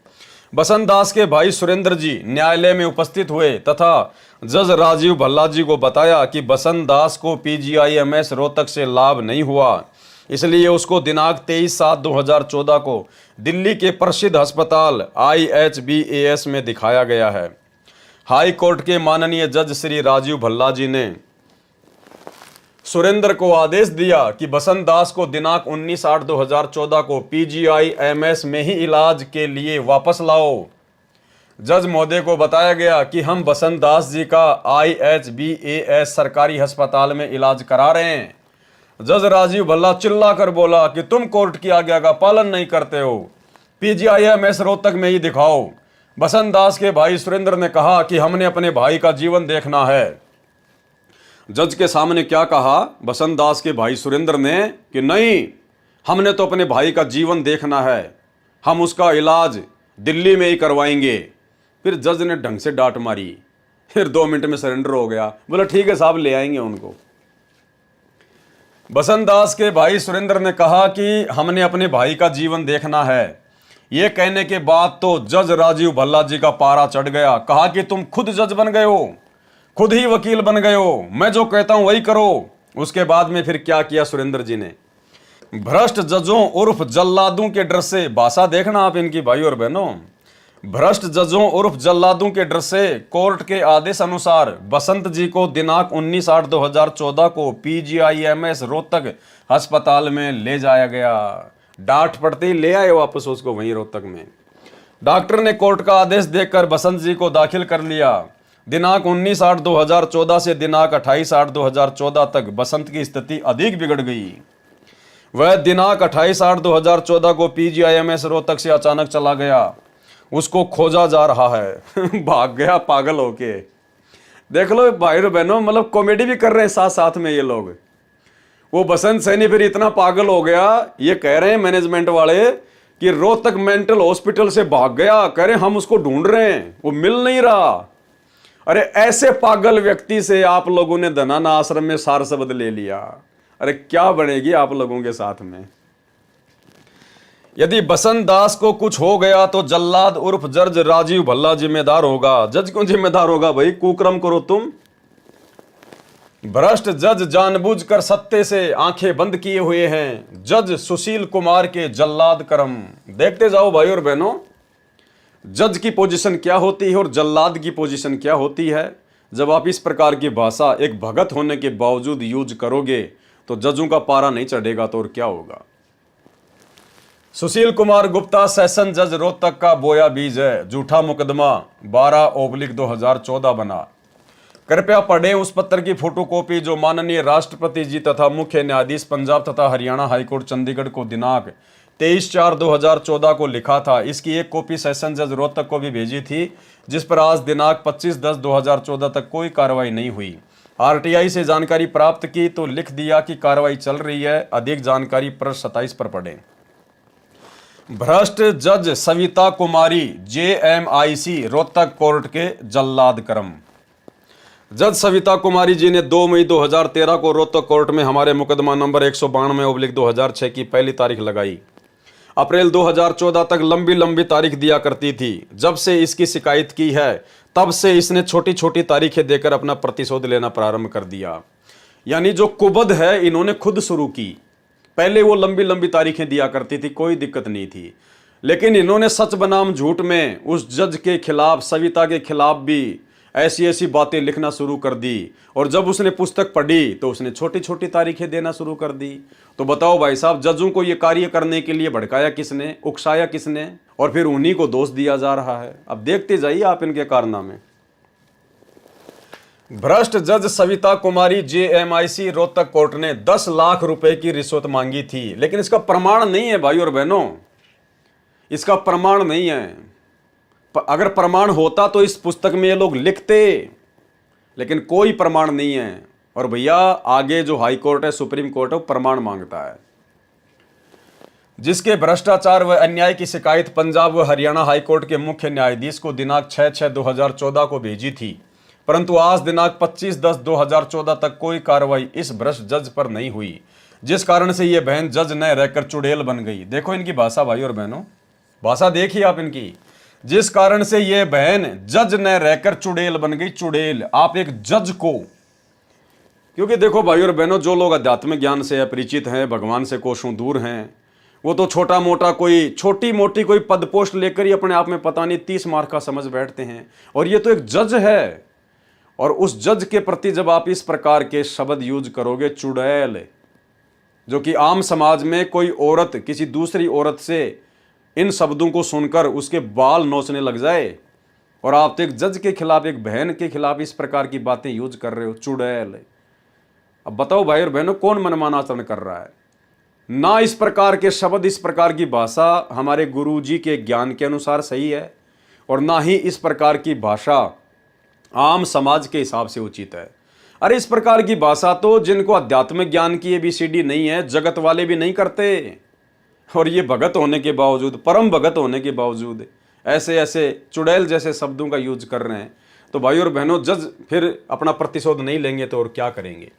बसंत दास के भाई सुरेंद्र जी न्यायालय में उपस्थित हुए तथा जज राजीव भल्ला जी को बताया कि बसंत दास को PGIMS रोहतक से लाभ नहीं हुआ, इसलिए उसको दिनांक 23/7/2014 को दिल्ली के प्रसिद्ध अस्पताल IHBAS में दिखाया गया है। हाई कोर्ट के माननीय जज श्री राजीव भल्ला जी ने सुरेंद्र को आदेश दिया कि बसंत दास को दिनांक 19/8/2014 को PGIMS में ही इलाज के लिए वापस लाओ। जज महोदय को बताया गया कि हम बसंत दास जी का IHBAS सरकारी अस्पताल में इलाज करा रहे हैं। जज राजीव भल्ला चिल्ला कर बोला कि तुम कोर्ट की आज्ञा का पालन नहीं करते हो, PGIMS रोहतक में ही दिखाओ। बसंत दास के भाई सुरेंद्र ने कहा कि हमने अपने भाई का जीवन देखना है। जज के सामने क्या कहा बसंत दास के भाई सुरेंद्र ने कि नहीं, हमने तो अपने भाई का जीवन देखना है, हम उसका इलाज दिल्ली में ही करवाएंगे। फिर जज ने ढंग से डांट मारी, फिर 2 मिनट में सरेंडर हो गया। बोला ठीक है साहब, ले आएंगे उनको। बसंत दास के भाई सुरेंद्र ने कहा कि हमने अपने भाई का जीवन देखना है। यह कहने के बाद तो जज राजीव भल्ला जी का पारा चढ़ गया। कहा कि तुम खुद जज बन गए हो, खुद ही वकील बन गए हो, मैं जो कहता हूं वही करो। उसके बाद में फिर क्या किया सुरेंद्र जी ने, भ्रष्ट जजों उर्फ जल्लादों के डर से, भाषा देखना आप इनकी भाई और बहनों, भ्रष्ट जजों उर्फ जल्लादों के डर से कोर्ट के आदेश अनुसार बसंत जी को दिनांक 19/8/2014 को PGIMS रोहतक अस्पताल में ले जाया गया। डांट पड़ते ही ले आए वापस उसको वहीं रोहतक में। डॉक्टर ने कोर्ट का आदेश देखकर बसंत जी को दाखिल कर लिया। दिनांक 19/8/2014 से दिनांक 28/8/2014 तक बसंत की स्थिति अधिक बिगड़ गई। वह दिनांक 28/8/2014 को PGIMS रोहतक से अचानक चला गया। उसको खोजा जा रहा है। भाग गया पागल होके। देख लो भाई और बहनों, मतलब कॉमेडी भी कर रहे हैं साथ साथ में ये लोग। वो बसंत सैनी फिर इतना पागल हो गया, ये कह रहे हैं मैनेजमेंट वाले कि रोहतक मेंटल हॉस्पिटल से भाग गया। कह रहे हम उसको ढूंढ रहे हैं, वो मिल नहीं रहा। अरे ऐसे पागल व्यक्ति से आप लोगों ने धनाना आश्रम में सार शब्द ले लिया। अरे क्या बनेगी आप लोगों के साथ में। यदि बसंत दास को कुछ हो गया तो जल्लाद उर्फ जज राजीव भल्ला जिम्मेदार होगा। जज क्यों जिम्मेदार होगा भाई, कुकर्म करो तुम। भ्रष्ट जज जानबूझकर सत्ते से आंखें बंद किए हुए हैं। जज सुशील कुमार के जल्लाद कर्म। देखते जाओ भाई और बहनों, जज की पोजीशन क्या होती है और जल्लाद की पोजीशन क्या होती है। जब आप इस प्रकार की भाषा एक भगत होने के बावजूद यूज करोगे तो जजों का पारा नहीं चढ़ेगा तो और क्या होगा। सुशील कुमार गुप्ता सेशन जज रोहतक का बोया बीज है। झूठा मुकदमा 12/2014 बना। कृपया पढ़ें उस पत्र की फोटोकॉपी जो माननीय राष्ट्रपति जी तथा मुख्य न्यायाधीश पंजाब तथा हरियाणा हाईकोर्ट चंडीगढ़ को दिनांक 23/4/2014 को लिखा था। इसकी एक कॉपी सेशन जज रोहतक को भी भेजी थी, जिस पर आज दिनांक 25/10/2014 तक कोई कार्रवाई नहीं हुई। RTI से जानकारी प्राप्त की तो लिख दिया कि कार्रवाई चल रही है। अधिक जानकारी पृष्ठ 27 पर पढ़ें। भ्रष्ट जज सविता कुमारी JMIC रोहतक कोर्ट के जल्लाद कर्म। जज सविता कुमारी जी ने 2 मई 2013 को रोहतक कोर्ट में हमारे मुकदमा नंबर 192/2006 की पहली तारीख लगाई। अप्रैल 2014 तक लंबी लंबी तारीख दिया करती थी। जब से इसकी शिकायत की है तब से इसने छोटी छोटी तारीखें देकर अपना प्रतिशोध लेना प्रारंभ कर दिया। यानी जो कुबद है इन्होंने खुद शुरू की। पहले वो लंबी लंबी तारीखें दिया करती थी, कोई दिक्कत नहीं थी, लेकिन इन्होंने सच बनाम झूठ में उस जज के खिलाफ, सविता के खिलाफ भी ऐसी ऐसी बातें लिखना शुरू कर दी। और जब उसने पुस्तक पढ़ी तो उसने छोटी छोटी तारीखें देना शुरू कर दी। तो बताओ भाई साहब, जजों को ये कार्य करने के लिए भड़काया किसने, उकसाया किसने, और फिर उन्हीं को दोष दिया जा रहा है। अब देखते जाइए आप इनके कारनामे। भ्रष्ट जज सविता कुमारी JMIC रोहतक कोर्ट ने 10 लाख रुपए की रिश्वत मांगी थी, लेकिन इसका प्रमाण नहीं है भाई और बहनों, इसका प्रमाण नहीं है। अगर प्रमाण होता तो इस पुस्तक में ये लोग लिखते, लेकिन कोई प्रमाण नहीं है। और भैया आगे जो हाई कोर्ट है, सुप्रीम कोर्ट है, वो प्रमाण मांगता है। जिसके भ्रष्टाचार व अन्याय की शिकायत पंजाब व हरियाणा हाई कोर्ट के मुख्य न्यायाधीश को दिनांक 6/6/2014 को भेजी थी, परंतु आज दिनांक 25/10/2014 तक कोई कार्रवाई इस भ्रष्ट जज पर नहीं हुई, जिस कारण से ये बहन जज न रहकर चुड़ैल बन गई। देखो इनकी भाषा भाई और बहनों, भाषा देखिए आप इनकी। जिस कारण से ये बहन जज न रहकर चुड़ैल बन गई। चुड़ैल, आप एक जज को, क्योंकि देखो भाई और बहनों, जो लोग आध्यात्मिक ज्ञान से अपरिचित हैं, भगवान से कोसों दूर हैं, वो तो छोटा मोटा कोई छोटी मोटी कोई पद पोस्ट लेकर ही अपने आप में पता नहीं 30 मार्क का समझ बैठते हैं। और ये तो एक जज है, और उस जज के प्रति जब आप इस प्रकार के शब्द यूज करोगे, चुड़ैल, जो कि आम समाज में कोई औरत किसी दूसरी औरत से इन शब्दों को सुनकर उसके बाल नोचने लग जाए, और आप तो एक जज के खिलाफ, एक बहन के खिलाफ इस प्रकार की बातें यूज कर रहे हो, चुड़ैल। अब बताओ भाई और बहनों, कौन मनमाना आचरण कर रहा है? ना इस प्रकार के शब्द, इस प्रकार की भाषा हमारे गुरुजी के ज्ञान के अनुसार सही है, और ना ही इस प्रकार की भाषा आम समाज के हिसाब से उचित है। अरे इस प्रकार की भाषा तो जिनको आध्यात्मिक ज्ञान की ABCD नहीं है, जगत वाले भी नहीं करते। और ये भगत होने के बावजूद, परम भगत होने के बावजूद ऐसे ऐसे चुड़ैल जैसे शब्दों का यूज कर रहे हैं। तो भाई और बहनों, जज फिर अपना प्रतिशोध नहीं लेंगे तो और क्या करेंगे।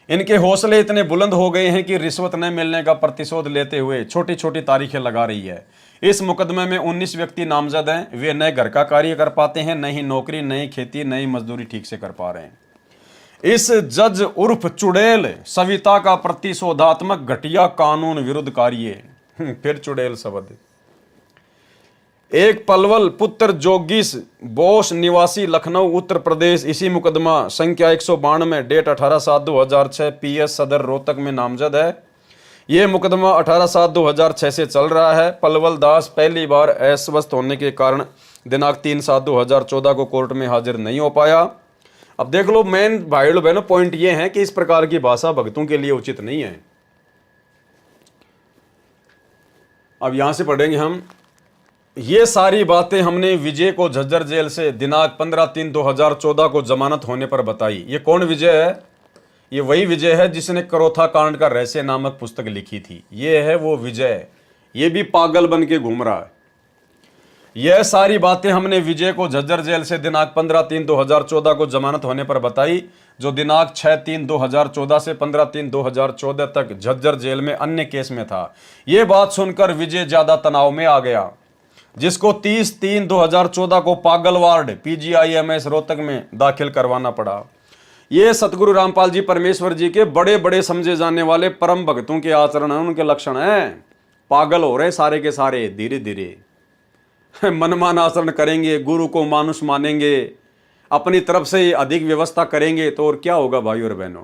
इनके हौसले इतने बुलंद हो गए हैं कि रिश्वत न मिलने का प्रतिशोध लेते हुए छोटी छोटी तारीखें लगा रही है। इस मुकदमे में 19 व्यक्ति नामजद हैं। वे न घर का कार्य कर पाते हैं, न ही नौकरी, न ही खेती, न ही मजदूरी ठीक से कर पा रहे हैं। इस जज उर्फ चुड़ैल सविता का प्रतिशोधात्मक घटिया कानून विरुद्ध कार्य फिर चुड़ैल शब्द। एक पलवल पुत्र जोगीश बोस निवासी लखनऊ उत्तर प्रदेश इसी मुकदमा संख्या 192 डेट 18/7/2006 PS सदर रोहतक में नामजद है। यह मुकदमा 18/7/2006 से चल रहा है। पलवल दास पहली बार अस्वस्थ होने के कारण दिनांक 3/7/2014 को कोर्ट में हाजिर नहीं हो पाया। अब देख लो, मेन भाइयों बहनों पॉइंट ये है कि इस प्रकार की भाषा भक्तों के लिए उचित नहीं है। अब यहां से पढ़ेंगे हम। ये सारी बातें हमने विजय को झज्जर जेल से दिनांक 15/3/2014 को जमानत होने पर बताई। ये कौन विजय है? ये वही विजय है जिसने करोथा कांड का रहस्य नामक पुस्तक लिखी थी। ये है वो विजय। ये भी पागल बन के घूम रहा है। यह सारी बातें हमने विजय को झज्जर जेल से दिनांक 15/3/2014 को जमानत होने पर बताई, जो दिनांक 6/3/2014 से 15/3/2014 तक झज्जर जेल में अन्य केस में था। यह बात सुनकर विजय ज्यादा तनाव में आ गया, जिसको 30/3/2014 को पागल वार्ड PGIMS रोहतक में दाखिल करवाना पड़ा। ये सतगुरु रामपाल जी परमेश्वर जी के बड़े बड़े समझे जाने वाले परम भक्तों के आचरण हैं, उनके लक्षण हैं। पागल हो रहे सारे के सारे धीरे धीरे मनमान आचरण करेंगे, गुरु को मानुष मानेंगे, अपनी तरफ से अधिक व्यवस्था करेंगे तो और क्या होगा भाई और बहनों।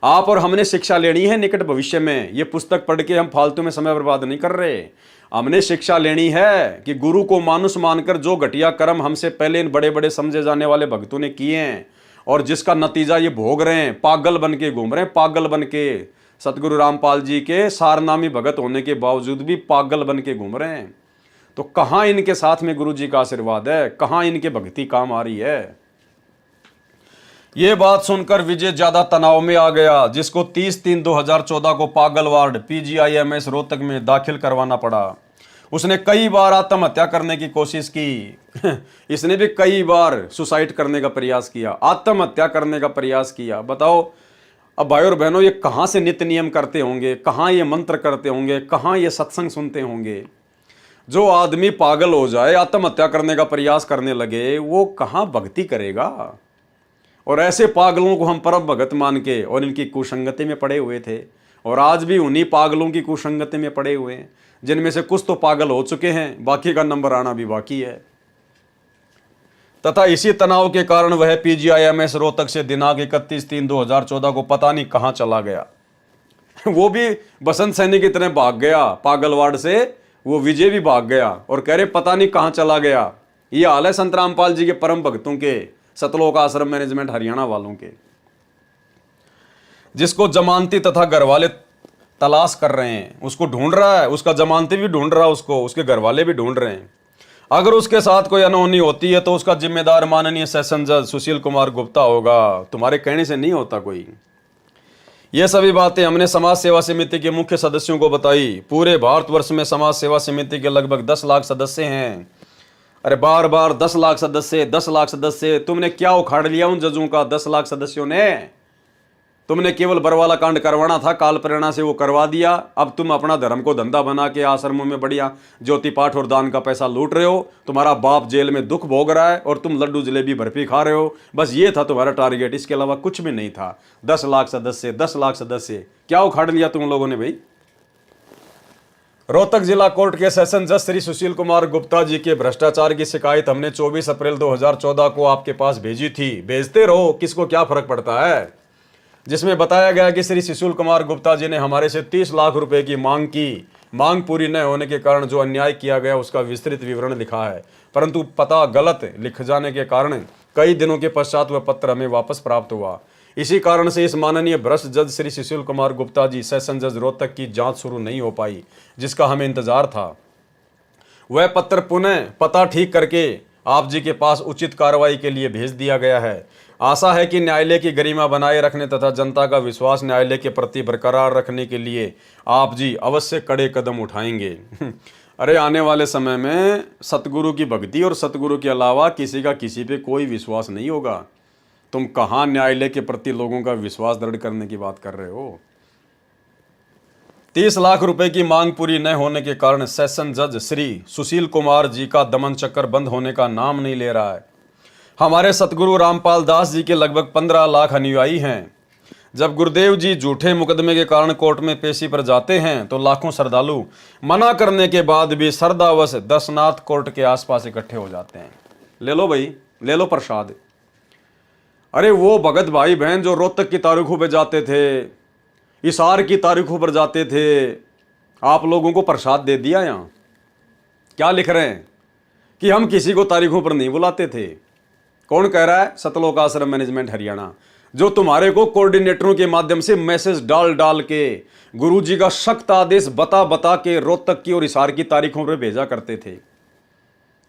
आप और हमने शिक्षा लेनी है निकट भविष्य में। ये पुस्तक पढ़ के हम फालतू में समय बर्बाद नहीं कर रहे। हमने शिक्षा लेनी है कि गुरु को मानुष मानकर जो घटिया कर्म हमसे पहले इन बड़े बड़े समझे जाने वाले भक्तों ने किए हैं और जिसका नतीजा ये भोग रहे हैं, पागल बन के घूम रहे हैं, पागल बन के सतगुरु रामपाल जी के सारनामी भगत होने के बावजूद भी पागल बन के घूम रहे हैं। तो कहां इनके साथ में गुरु जी का आशीर्वाद है, कहां इनके भक्ति काम आ रही है। यह बात सुनकर विजय ज्यादा तनाव में आ गया, जिसको 30/3/2014 को पागल वार्ड PGIMS रोहतक में दाखिल करवाना पड़ा। उसने कई बार आत्महत्या करने की कोशिश की इसने भी कई बार सुसाइड करने का प्रयास किया, आत्महत्या करने का प्रयास किया। बताओ अब भाई और बहनों, ये कहां से नित्य नियम करते होंगे, कहां ये मंत्र करते होंगे, कहां ये सत्संग सुनते होंगे। जो आदमी पागल हो जाए, आत्महत्या करने का प्रयास करने लगे, वो कहां भक्ति करेगा। और ऐसे पागलों को हम परम भगत मान के और इनकी कुसंगति में पड़े हुए थे, और आज भी उन्हीं पागलों की कुसंगति में पड़े हुए हैं, जिनमें से कुछ तो पागल हो चुके हैं, बाकी का नंबर आना भी बाकी है। तथा इसी तनाव के कारण वह PGIMS रोहतक से दिनांक 31/3/2014 को पता नहीं कहां चला गया वो भी बसंत सैनी की तरह भाग गया पागलवाड़ से। वो विजय भी भाग गया और कह रहे पता नहीं कहां चला गया। ये हाल है संत रामपाल जी के परम भक्तों के, सतलोक आश्रम मैनेजमेंट हरियाणा वालों के, जिसको जमानती तथा घर वाले तलाश कर रहे हैं। उसको ढूंढ रहा है, उसका जमानती भी ढूंढ रहा है, उसको उसके घर वाले भी ढूंढ रहे हैं। अगर उसके साथ कोई अनहोनी होती है तो उसका जिम्मेदार माननीय सेशन जज सुशील कुमार गुप्ता होगा। तुम्हारे कहने से नहीं होता कोई। ये सभी बातें हमने समाज सेवा समिति के मुख्य सदस्यों को बताई। पूरे भारतवर्ष में समाज सेवा समिति के लगभग 10 लाख सदस्य हैं। अरे बार बार 10 लाख सदस्य, 10 लाख सदस्य, तुमने क्या उखाड़ लिया उन जजों का? 10 लाख सदस्यों ने तुमने केवल बरवाला कांड करवाना था, काल प्रेरणा से वो करवा दिया। अब तुम अपना धर्म को धंधा बना के आश्रमों में बढ़िया ज्योति पाठ और दान का पैसा लूट रहे हो। तुम्हारा बाप जेल में दुख भोग रहा है और तुम लड्डू जलेबी बर्फी खा रहे हो। बस ये था तुम्हारा टारगेट, इसके अलावा कुछ भी नहीं था। 10 लाख सदस्य, 10 लाख सदस्य, क्या उखाड़ लिया तुम लोगों ने भाई? रोहतक जिला कोर्ट के सेशन जज श्री सुशील कुमार गुप्ता जी के भ्रष्टाचार की शिकायत हमने 24 अप्रैल 2014 को आपके पास भेजी थी। भेजते रहो, किसको क्या फर्क पड़ता है। जिसमें बताया गया कि श्री सुशील कुमार गुप्ता जी ने हमारे से 30 लाख रुपए की मांग की। मांग पूरी न होने के कारण जो अन्याय किया गया उसका विस्तृत विवरण लिखा है, परंतु पता गलत लिख जाने के कारण कई दिनों के पश्चात वह पत्र हमें वापस प्राप्त हुआ। इसी कारण से इस माननीय भ्रष्ट जज श्री सुशील कुमार गुप्ता जी सेशन जज रोहतक की जांच शुरू नहीं हो पाई, जिसका हमें इंतजार था। वह पत्र पुनः पता ठीक करके आप जी के पास उचित कार्रवाई के लिए भेज दिया गया है। आशा है कि न्यायालय की गरिमा बनाए रखने तथा जनता का विश्वास न्यायालय के प्रति बरकरार रखने के लिए आप जी अवश्य कड़े कदम उठाएंगे। अरे आने वाले समय में सतगुरु की भक्ति और सतगुरु के अलावा किसी का किसी पे कोई विश्वास नहीं होगा। तुम कहाँ न्यायालय के प्रति लोगों का विश्वास दृढ़ करने की बात कर रहे हो। 30 लाख रुपए की मांग पूरी न होने के कारण सेशन जज श्री सुशील कुमार जी का दमन चक्कर बंद होने का नाम नहीं ले रहा है। हमारे सतगुरु रामपाल दास जी के लगभग 15 लाख अनुयायी हैं। जब गुरुदेव जी झूठे मुकदमे के कारण कोर्ट में पेशी पर जाते हैं तो लाखों श्रद्धालु मना करने के बाद भी श्रद्धावश दर्शनार्थ कोर्ट के आसपास इकट्ठे हो जाते हैं। ले लो भाई, ले लो प्रसाद। अरे वो भगत भाई बहन जो रोहतक की तारीखों पर जाते थे, हिसार की तारीखों पर जाते थे, आप लोगों को प्रसाद दे दिया। यहाँ क्या लिख रहे हैं कि हम किसी को तारीखों पर नहीं बुलाते थे। कौन कह रहा है? सतलोक आश्रम मैनेजमेंट हरियाणा, जो तुम्हारे को कोऑर्डिनेटरों के माध्यम से मैसेज डाल डाल के गुरुजी का सख्त आदेश बता बता के रोहतक की और हिसार की तारीखों पर भेजा करते थे।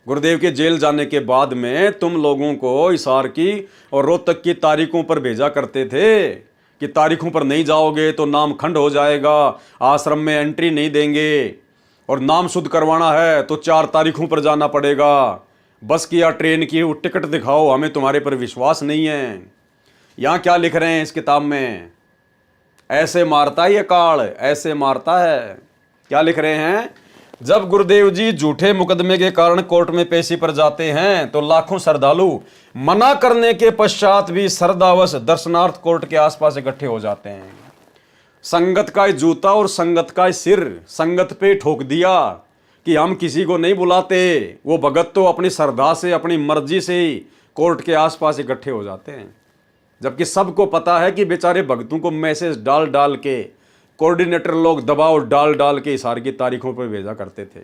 गुरुदेव के जेल जाने के बाद में तुम लोगों को हिसार की और रोहतक की तारीखों पर भेजा करते थे कि तारीखों पर नहीं जाओगे तो नाम खंड हो जाएगा, आश्रम में एंट्री नहीं देंगे, और नाम शुद्ध करवाना है तो 4 तारीखों पर जाना पड़ेगा। बस की या ट्रेन की वो टिकट दिखाओ, हमें तुम्हारे पर विश्वास नहीं है। यहाँ क्या लिख रहे हैं इस किताब में? ऐसे मारता है ये काल, ऐसे मारता है। क्या लिख रहे हैं? जब गुरुदेव जी झूठे मुकदमे के कारण कोर्ट में पेशी पर जाते हैं तो लाखों श्रद्धालु मना करने के पश्चात भी श्रद्धावश दर्शनार्थ कोर्ट के आसपास इकट्ठे हो जाते हैं। संगत का जूता और संगत का सिर संगत पे ठोक दिया कि हम किसी को नहीं बुलाते। वो भगत तो अपनी श्रद्धा से, अपनी मर्जी से ही कोर्ट के आसपास इकट्ठे हो जाते हैं, जबकि सबको पता है कि बेचारे भक्तों को मैसेज डाल डाल के कोऑर्डिनेटर लोग दबाव डाल डाल के हिसार की तारीखों पर भेजा करते थे।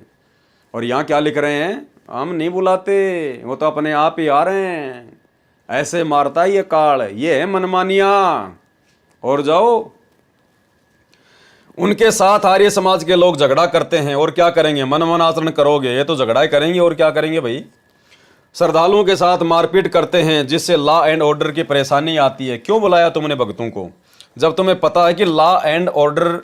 और यहाँ क्या लिख रहे हैं? हम नहीं बुलाते, वो तो अपने आप ही आ रहे हैं। ऐसे मारता है ये काल, ये है मनमानिया। और जाओ, उनके साथ आर्य समाज के लोग झगड़ा करते हैं और क्या करेंगे? मनमन आचरण करोगे, ये तो झगड़ा ही करेंगे और क्या करेंगे भाई। श्रद्धालुओं के साथ मारपीट करते हैं जिससे लॉ एंड ऑर्डर की परेशानी आती है। क्यों बुलाया तुमने भक्तों को? जब तुम्हें पता है कि लॉ एंड ऑर्डर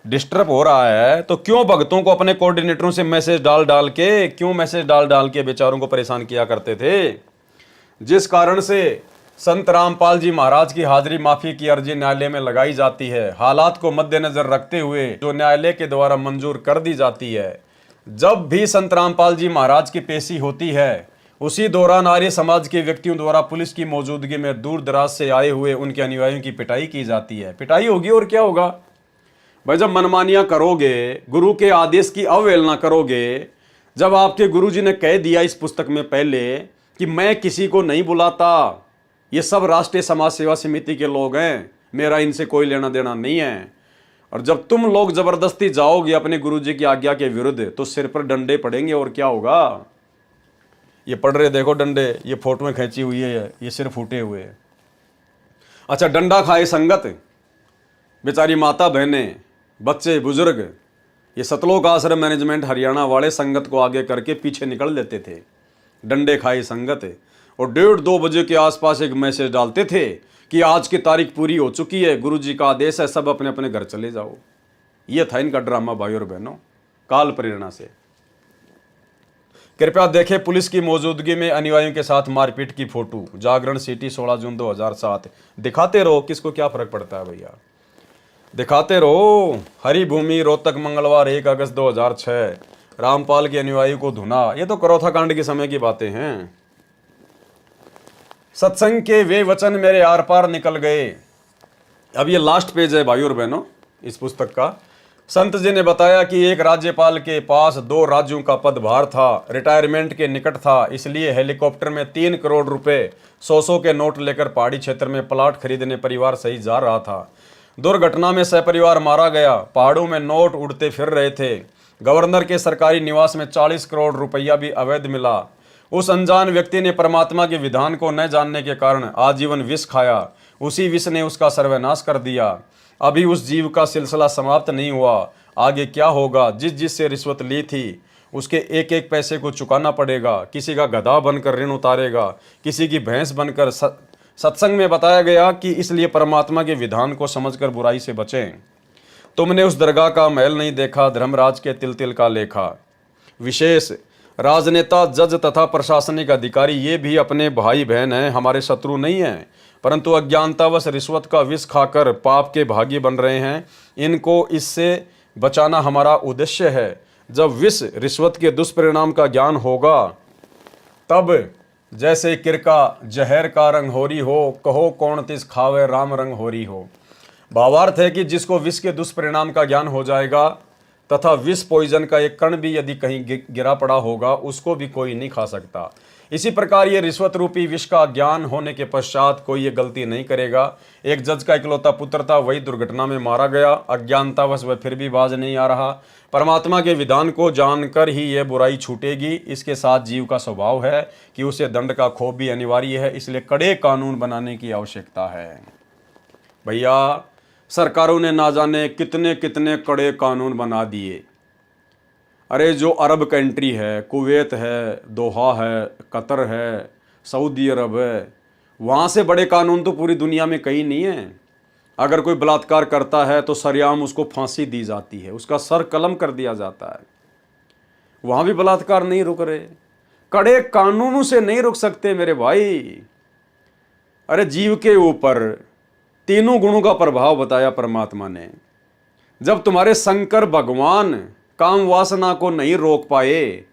डिस्टर्ब हो रहा है तो क्यों भक्तों को अपने कोऑर्डिनेटरों से मैसेज डाल डाल के बेचारों को परेशान किया करते थे? जिस कारण से संत रामपाल जी महाराज की हाजिरी माफी की अर्जी न्यायालय में लगाई जाती है, हालात को मद्देनजर रखते हुए जो न्यायालय के द्वारा मंजूर कर दी जाती है। जब भी संत रामपाल जी महाराज की पेशी होती है उसी दौरान आर्य समाज के व्यक्तियों द्वारा पुलिस की मौजूदगी में दूर दराज से आए हुए उनके अनुयायियों की पिटाई की जाती है। पिटाई होगी और क्या होगा भाई? जब मनमानियां करोगे, गुरु के आदेश की अवहेलना करोगे, जब आपके गुरुजी ने कह दिया इस पुस्तक में पहले कि मैं किसी को नहीं बुलाता, ये सब राष्ट्रीय समाज सेवा समिति के लोग हैं, मेरा इनसे कोई लेना देना नहीं है, और जब तुम लोग जबरदस्ती जाओगे अपने गुरुजी की आज्ञा के विरुद्ध तो सिर पर डंडे पड़ेंगे और क्या होगा? ये पड़ रहे देखो डंडे, ये फोटो में खींची हुई है, ये सिर फूटे हुए। अच्छा, डंडा खाए संगत, बेचारी माता बहनें, बच्चे, बुजुर्ग, ये सतलोक आश्रम मैनेजमेंट हरियाणा वाले संगत को आगे करके पीछे निकल लेते थे। डंडे खाई संगत, और 1:30-2 बजे के आसपास एक मैसेज डालते थे कि आज की तारीख पूरी हो चुकी है, गुरुजी का आदेश है, सब अपने अपने घर चले जाओ। ये था इनका ड्रामा भाई और बहनों, काल प्रेरणा से। कृपया देखें पुलिस की मौजूदगी में अनुयायियों के साथ मारपीट की फोटो। जागरण सिटी 16 जून 2007। दिखाते रहो, किसको क्या फर्क पड़ता है भैया, दिखाते रहो। हरी भूमि रोहतक मंगलवार 1 अगस्त 2006। रामपाल के अनुयायी को धुना। ये तो करौथा कांड के समय की बातें हैं। सत्संग के वे वचन मेरे आर पार निकल गए। अब ये लास्ट पेज है भाई और बहनों इस पुस्तक का। संत जी ने बताया कि एक राज्यपाल के पास 2 राज्यों का पदभार था, रिटायरमेंट के निकट था, इसलिए हेलीकॉप्टर में 3 करोड़ रुपए 100 के नोट लेकर पहाड़ी क्षेत्र में प्लाट खरीदने परिवार सहित जा रहा था। दुर्घटना में सहपरिवार मारा गया। पहाड़ों में नोट उड़ते फिर रहे थे। गवर्नर के सरकारी निवास में 40 करोड़ रुपया भी अवैध मिला। उस अनजान व्यक्ति ने परमात्मा के विधान को न जानने के कारण आजीवन विष खाया। उसी विष ने उसका सर्वनाश कर दिया। अभी उस जीव का सिलसिला समाप्त नहीं हुआ। आगे क्या होगा? जिस जिससे रिश्वत ली थी उसके एक एक पैसे को चुकाना पड़ेगा, किसी का गधा बनकर ऋण उतारेगा, किसी की भैंस बनकर। सत्संग में बताया गया कि इसलिए परमात्मा के विधान को समझकर बुराई से बचें। तुमने उस दरगाह का महल नहीं देखा, धर्मराज के तिल तिल का लेखा। विशेष राजनेता, जज तथा प्रशासनिक अधिकारी ये भी अपने भाई बहन हैं, हमारे शत्रु नहीं हैं, परंतु अज्ञानतावश रिश्वत का विष खाकर पाप के भागी बन रहे हैं। इनको इससे बचाना हमारा उद्देश्य है। जब विष रिश्वत के दुष्परिणाम का ज्ञान होगा तब जैसे किरका जहर का रंग होरी हो, कहो कौन तिस खावे राम रंग होरी हो। भावार्थ है कि जिसको विष के दुष्परिणाम का ज्ञान हो जाएगा तथा विष पॉइजन का एक कण भी यदि कहीं गिरा पड़ा होगा, उसको भी कोई नहीं खा सकता। इसी प्रकार ये रिश्वत रूपी विष का ज्ञान होने के पश्चात कोई ये गलती नहीं करेगा। एक जज का इकलौता पुत्र था, वही दुर्घटना में मारा गया। अज्ञानतावश वह फिर भी बाज नहीं आ रहा। परमात्मा के विधान को जानकर ही यह बुराई छूटेगी। इसके साथ जीव का स्वभाव है कि उसे दंड का खोप भी अनिवार्य है, इसलिए कड़े कानून बनाने की आवश्यकता है। भैया, सरकारों ने ना जाने कितने कितने कड़े कानून बना दिए। अरे जो अरब कंट्री है, कुवैत है, दोहा है, कतर है, सऊदी अरब है, वहाँ से बड़े कानून तो पूरी दुनिया में कहीं नहीं है। अगर कोई बलात्कार करता है तो सरेआम उसको फांसी दी जाती है, उसका सर कलम कर दिया जाता है। वहाँ भी बलात्कार नहीं रुक रहे, कड़े कानूनों से नहीं रुक सकते मेरे भाई। अरे जीव के ऊपर तीनों गुणों का प्रभाव बताया परमात्मा ने। जब तुम्हारे शंकर भगवान काम वासना को नहीं रोक पाए,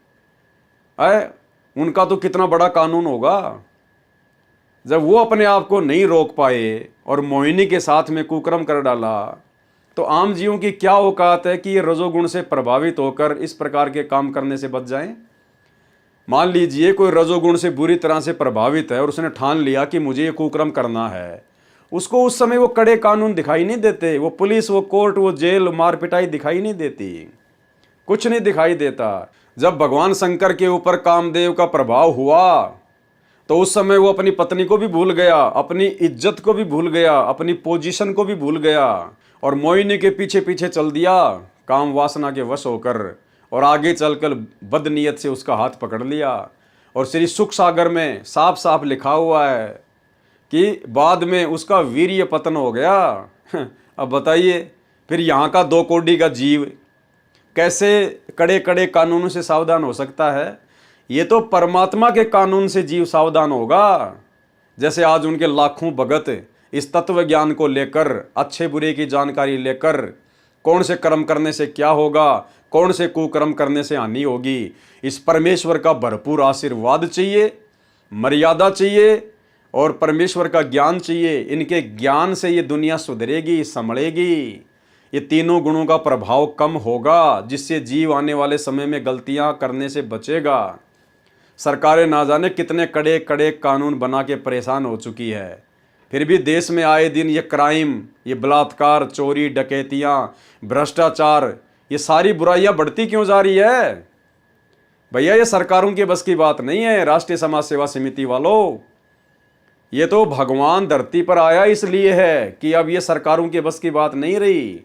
उनका तो कितना बड़ा कानून होगा। जब वो अपने आप को नहीं रोक पाए और मोहिनी के साथ में कुकर्म कर डाला, तो आम जीवों की क्या औकात है कि ये रजोगुण से प्रभावित होकर इस प्रकार के काम करने से बच जाएं। मान लीजिए कोई रजोगुण से बुरी तरह से प्रभावित है और उसने ठान लिया कि मुझे ये कुकर्म करना है, उसको उस समय वो कड़े कानून दिखाई नहीं देते, वो पुलिस, वो कोर्ट, वो जेल, मार पिटाई दिखाई नहीं देती, कुछ नहीं दिखाई देता। जब भगवान शंकर के ऊपर कामदेव का प्रभाव हुआ तो उस समय वो अपनी पत्नी को भी भूल गया, अपनी इज्जत को भी भूल गया, अपनी पोजीशन को भी भूल गया और मोहिनी के पीछे पीछे चल दिया काम वासना के वश होकर, और आगे चलकर बदनीयत से उसका हाथ पकड़ लिया। और श्री सुख सागर में साफ साफ लिखा हुआ है कि बाद में उसका वीर्य पतन हो गया। अब बताइए फिर यहाँ का 2 कोड़ी का जीव कैसे कड़े कड़े कानूनों से सावधान हो सकता है। ये तो परमात्मा के कानून से जीव सावधान होगा। जैसे आज उनके लाखों भगत इस तत्व ज्ञान को लेकर, अच्छे बुरे की जानकारी लेकर, कौन से कर्म करने से क्या होगा, कौन से कुकर्म करने से हानि होगी, इस परमेश्वर का भरपूर आशीर्वाद चाहिए, मर्यादा चाहिए और परमेश्वर का ज्ञान चाहिए। इनके ज्ञान से ये दुनिया सुधरेगी, संभलेगी। ये तीनों गुणों का प्रभाव कम होगा, जिससे जीव आने वाले समय में गलतियां करने से बचेगा। सरकारें ना जाने कितने कड़े कड़े कानून बना के परेशान हो चुकी है, फिर भी देश में आए दिन ये क्राइम, ये बलात्कार, चोरी, डकैतियां, भ्रष्टाचार, ये सारी बुराइयां बढ़ती क्यों जा रही है। भैया ये सरकारों के बस की बात नहीं है। राष्ट्रीय समाज सेवा समिति वालों, ये तो भगवान धरती पर आया इसलिए है कि अब ये सरकारों के बस की बात नहीं रही।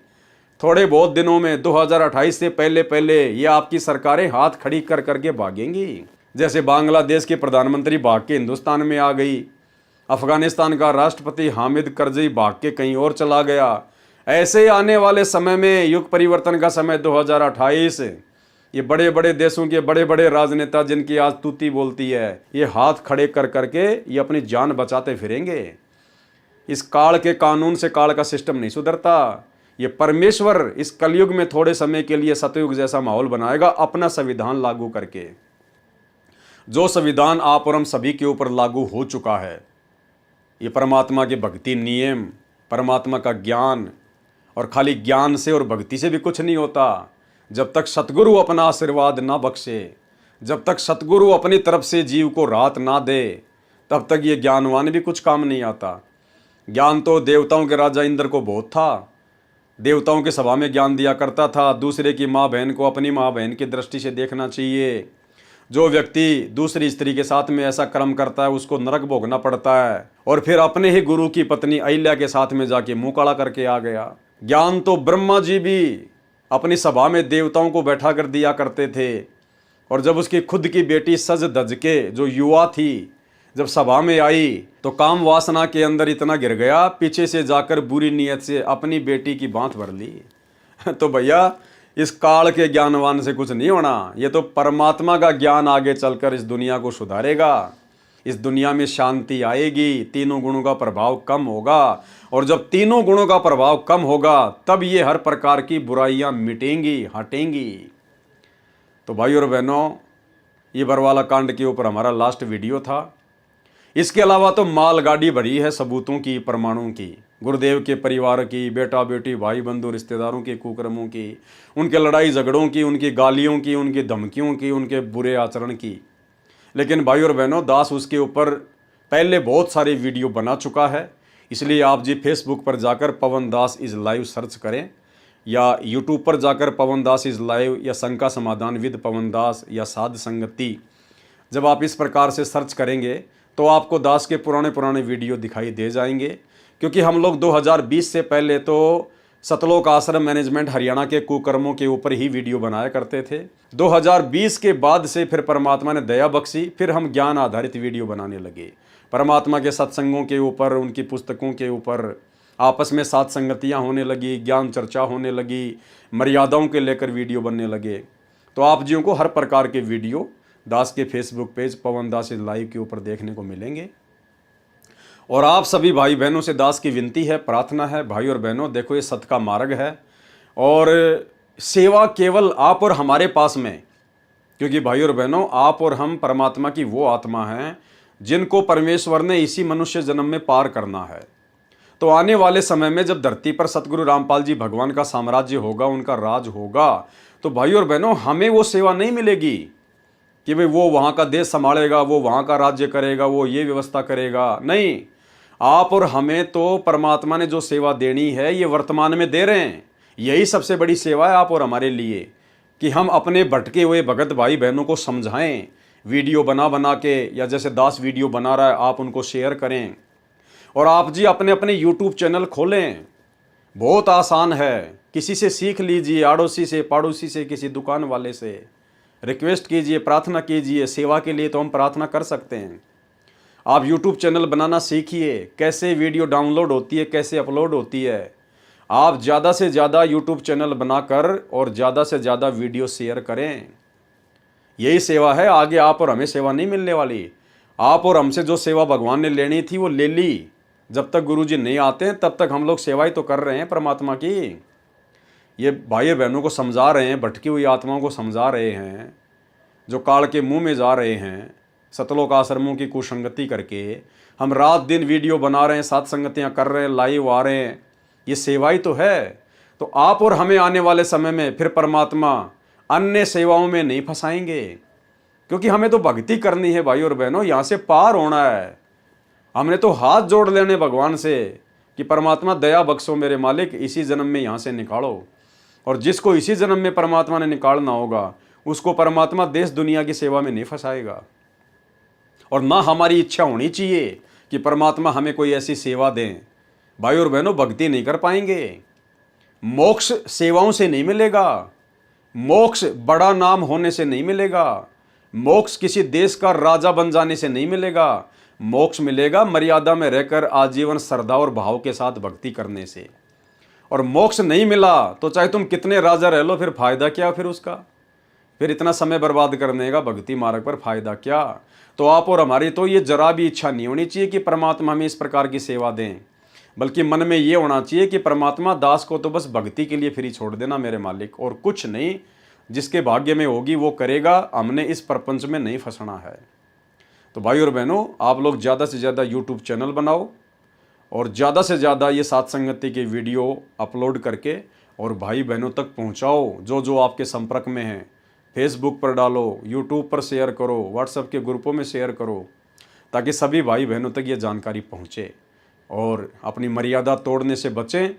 थोड़े बहुत दिनों में 2028 से पहले पहले ये आपकी सरकारें हाथ खड़ी कर करके भागेंगी। जैसे बांग्लादेश के प्रधानमंत्री भाग के हिंदुस्तान में आ गई, अफगानिस्तान का राष्ट्रपति हामिद करजई भाग के कहीं और चला गया। ऐसे आने वाले समय में, युग परिवर्तन का समय 2028, ये बड़े बड़े देशों के बड़े बड़े राजनेता जिनकी आज तूती बोलती है, ये हाथ खड़े कर करके ये अपनी जान बचाते फिरेंगे। इस काल के कानून से काल का सिस्टम नहीं सुधरता। ये परमेश्वर इस कलयुग में थोड़े समय के लिए सतयुग जैसा माहौल बनाएगा अपना संविधान लागू करके। जो संविधान आप और हम सभी के ऊपर लागू हो चुका है, ये परमात्मा के भक्ति नियम, परमात्मा का ज्ञान, और खाली ज्ञान से और भक्ति से भी कुछ नहीं होता। जब तक सतगुरु अपना आशीर्वाद ना बख्शे, जब तक सतगुरु अपनी तरफ से जीव को राहत ना दे, तब तक ये ज्ञानवान भी कुछ काम नहीं आता। ज्ञान तो देवताओं के राजा इंद्र को बहुत था, देवताओं की सभा में ज्ञान दिया करता था। दूसरे की माँ बहन को अपनी माँ बहन की दृष्टि से देखना चाहिए। जो व्यक्ति दूसरी स्त्री के साथ में ऐसा कर्म करता है उसको नरक भोगना पड़ता है। और फिर अपने ही गुरु की पत्नी अहिल्या के साथ में जाके मुंह काला करके आ गया। ज्ञान तो ब्रह्मा जी भी अपनी सभा में देवताओं को बैठा कर दिया करते थे। और जब उसकी खुद की बेटी सज धज के जो युवा थी जब सभा में आई तो काम वासना के अंदर इतना गिर गया, पीछे से जाकर बुरी नीयत से अपनी बेटी की बात भर ली। तो भैया इस काल के ज्ञानवान से कुछ नहीं होना, ये तो परमात्मा का ज्ञान आगे चलकर इस दुनिया को सुधारेगा। इस दुनिया में शांति आएगी, तीनों गुणों का प्रभाव कम होगा, और जब तीनों गुणों का प्रभाव कम होगा तब ये हर प्रकार की बुराइयां मिटेंगी, हटेंगी। तो भाई और बहनों, ये बरवाला कांड के ऊपर हमारा लास्ट वीडियो था। इसके अलावा तो मालगाड़ी भरी है सबूतों की, प्रमाणों की, गुरुदेव के परिवार की, बेटा बेटी भाई बंधु रिश्तेदारों के कुकर्मों की, उनके लड़ाई झगड़ों की, उनकी गालियों की, उनकी धमकियों की, उनके बुरे आचरण की। लेकिन भाई और बहनों, दास उसके ऊपर पहले बहुत सारे वीडियो बना चुका है। इसलिए आप जी फेसबुक पर जाकर पवन दास इज़ लाइव सर्च करें, या यूट्यूब पर जाकर पवन दास इज़ लाइव, या शंका समाधान विद पवन दास, या साध संगति, जब आप इस प्रकार से सर्च करेंगे तो आपको दास के पुराने वीडियो दिखाई दे जाएंगे। क्योंकि हम लोग 2020 से पहले तो सतलोक आश्रम मैनेजमेंट हरियाणा के कुकर्मों के ऊपर ही वीडियो बनाया करते थे। 2020 के बाद से फिर परमात्मा ने दया बख्शी, फिर हम ज्ञान आधारित वीडियो बनाने लगे, परमात्मा के सत्संगों के ऊपर, उनकी पुस्तकों के ऊपर, आपस में साथ संगतियाँ होने लगी, ज्ञान चर्चा होने लगी, मर्यादाओं के लेकर वीडियो बनने लगे। तो आप जियों को हर प्रकार के वीडियो दास के Facebook page Pawan Das is live के ऊपर देखने को मिलेंगे। और आप सभी भाई बहनों से दास की विनती है, प्रार्थना है, भाई और बहनों देखो ये सत का मार्ग है और सेवा केवल आप और हमारे पास में, क्योंकि भाई और बहनों आप और हम परमात्मा की वो आत्मा हैं जिनको परमेश्वर ने इसी मनुष्य जन्म में पार करना है। तो आने वाले समय में जब धरती पर सतगुरु रामपाल जी भगवान का साम्राज्य होगा, उनका राज होगा, तो भाई और बहनों हमें वो सेवा नहीं मिलेगी कि भाई वो वहाँ का देश संभालेगा, वो वहाँ का राज्य करेगा, वो ये व्यवस्था करेगा। नहीं, आप और हमें तो परमात्मा ने जो सेवा देनी है ये वर्तमान में दे रहे हैं। यही सबसे बड़ी सेवा है आप और हमारे लिए, कि हम अपने भटके हुए भगत भाई बहनों को समझाएं, वीडियो बना के, या जैसे दास वीडियो बना रहा है आप उनको शेयर करें। और आप जी अपने अपने यूट्यूब चैनल खोलें, बहुत आसान है, किसी से सीख लीजिए, आड़ोसी से, पड़ोसी से, किसी दुकान वाले से रिक्वेस्ट कीजिए, प्रार्थना कीजिए। सेवा के लिए तो हम प्रार्थना कर सकते हैं। आप YouTube चैनल बनाना सीखिए, कैसे वीडियो डाउनलोड होती है, कैसे अपलोड होती है। आप ज़्यादा से ज़्यादा YouTube चैनल बनाकर और ज़्यादा से ज़्यादा वीडियो शेयर करें। यही सेवा है, आगे आप और हमें सेवा नहीं मिलने वाली। आप और हमसे जो सेवा भगवान ने लेनी थी वो ले ली। जब तक गुरुजी नहीं आते हैं तब तक हम लोग सेवाई तो कर रहे हैं परमात्मा की। ये भाई बहनों को समझा रहे हैं, भटकी हुई आत्माओं को समझा रहे हैं, जो काल के मुंह में जा रहे हैं सतलोक आश्रमों की कुसंगति करके। हम रात दिन वीडियो बना रहे हैं, साथ संगतियाँ कर रहे हैं, लाइव आ रहे हैं, ये सेवाई तो है। तो आप और हमें आने वाले समय में फिर परमात्मा अन्य सेवाओं में नहीं फंसाएंगे, क्योंकि हमें तो भक्ति करनी है भाई और बहनों, यहाँ से पार होना है। हमने तो हाथ जोड़ लेने भगवान से कि परमात्मा दया बख्शो मेरे मालिक, इसी जन्म में यहाँ से निकालो। और जिसको इसी जन्म में परमात्मा ने निकालना होगा उसको परमात्मा देश दुनिया की सेवा में नहीं फंसाएगा। और ना हमारी इच्छा होनी चाहिए कि परमात्मा हमें कोई ऐसी सेवा दें। भाई और बहनों, भक्ति नहीं कर पाएंगे। मोक्ष सेवाओं से नहीं मिलेगा, मोक्ष बड़ा नाम होने से नहीं मिलेगा, मोक्ष किसी देश का राजा बन जाने से नहीं मिलेगा। मोक्ष मिलेगा मर्यादा में रहकर आजीवन श्रद्धा और भाव के साथ भक्ति करने से। और मोक्ष नहीं मिला तो चाहे तुम कितने राजा रह लो, फिर फायदा क्या फिर उसका? फिर इतना समय बर्बाद करने का भक्ति मार्ग पर फायदा क्या? तो आप और हमारी तो ये जरा भी इच्छा नहीं होनी चाहिए कि परमात्मा हमें इस प्रकार की सेवा दें, बल्कि मन में ये होना चाहिए कि परमात्मा दास को तो बस भक्ति के लिए फ्री छोड़ देना मेरे मालिक, और कुछ नहीं। जिसके भाग्य में होगी वो करेगा, हमने इस प्रपंच में नहीं फंसना है। तो भाई और बहनों, आप लोग ज़्यादा से ज़्यादा यूट्यूब चैनल बनाओ और ज़्यादा से ज़्यादा ये साथ संगति के वीडियो अपलोड करके और भाई बहनों तक पहुँचाओ। जो जो आपके संपर्क में हैं, फेसबुक पर डालो, यूट्यूब पर शेयर करो, व्हाट्सएप के ग्रुपों में शेयर करो, ताकि सभी भाई बहनों तक ये जानकारी पहुँचे और अपनी मर्यादा तोड़ने से बचें।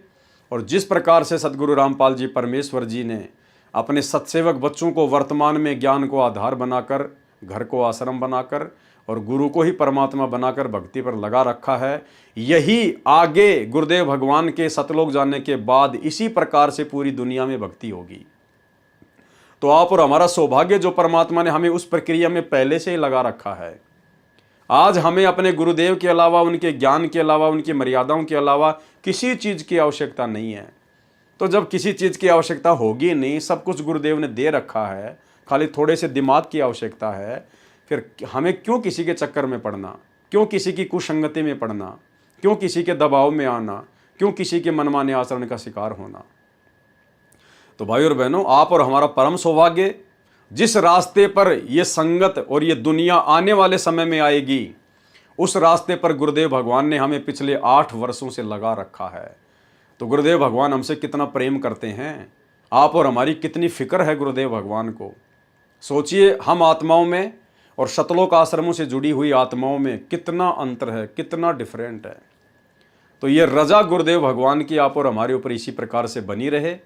और जिस प्रकार से सतगुरु रामपाल जी परमेश्वर जी ने अपने सत्सेवक बच्चों को वर्तमान में ज्ञान को आधार बनाकर, घर को आश्रम बनाकर और गुरु को ही परमात्मा बनाकर भक्ति पर लगा रखा है, यही आगे गुरुदेव भगवान के सतलोक जाने के बाद इसी प्रकार से पूरी दुनिया में भक्ति होगी। तो आप और हमारा सौभाग्य जो परमात्मा ने हमें उस प्रक्रिया में पहले से ही लगा रखा है। आज हमें अपने गुरुदेव के अलावा, उनके ज्ञान के अलावा, उनकी मर्यादाओं के अलावा किसी चीज़ की आवश्यकता नहीं है। तो जब किसी चीज़ की आवश्यकता होगी नहीं, सब कुछ गुरुदेव ने दे रखा है, खाली थोड़े से दिमाग की आवश्यकता है, फिर हमें क्यों किसी के चक्कर में पड़ना, क्यों किसी की कुसंगति में पड़ना, क्यों किसी के दबाव में आना, क्यों किसी के मनमाने आचरण का शिकार होना। तो भाई और बहनों, आप और हमारा परम सौभाग्य, जिस रास्ते पर ये संगत और ये दुनिया आने वाले समय में आएगी, उस रास्ते पर गुरुदेव भगवान ने हमें पिछले 8 वर्षों से लगा रखा है। तो गुरुदेव भगवान हमसे कितना प्रेम करते हैं, आप और हमारी कितनी फिक्र है गुरुदेव भगवान को। सोचिए, हम आत्माओं में और शतलोक आश्रमों से जुड़ी हुई आत्माओं में कितना अंतर है, कितना डिफरेंट है। तो ये रजा गुरुदेव भगवान की आप और हमारे ऊपर इसी प्रकार से बनी रहे,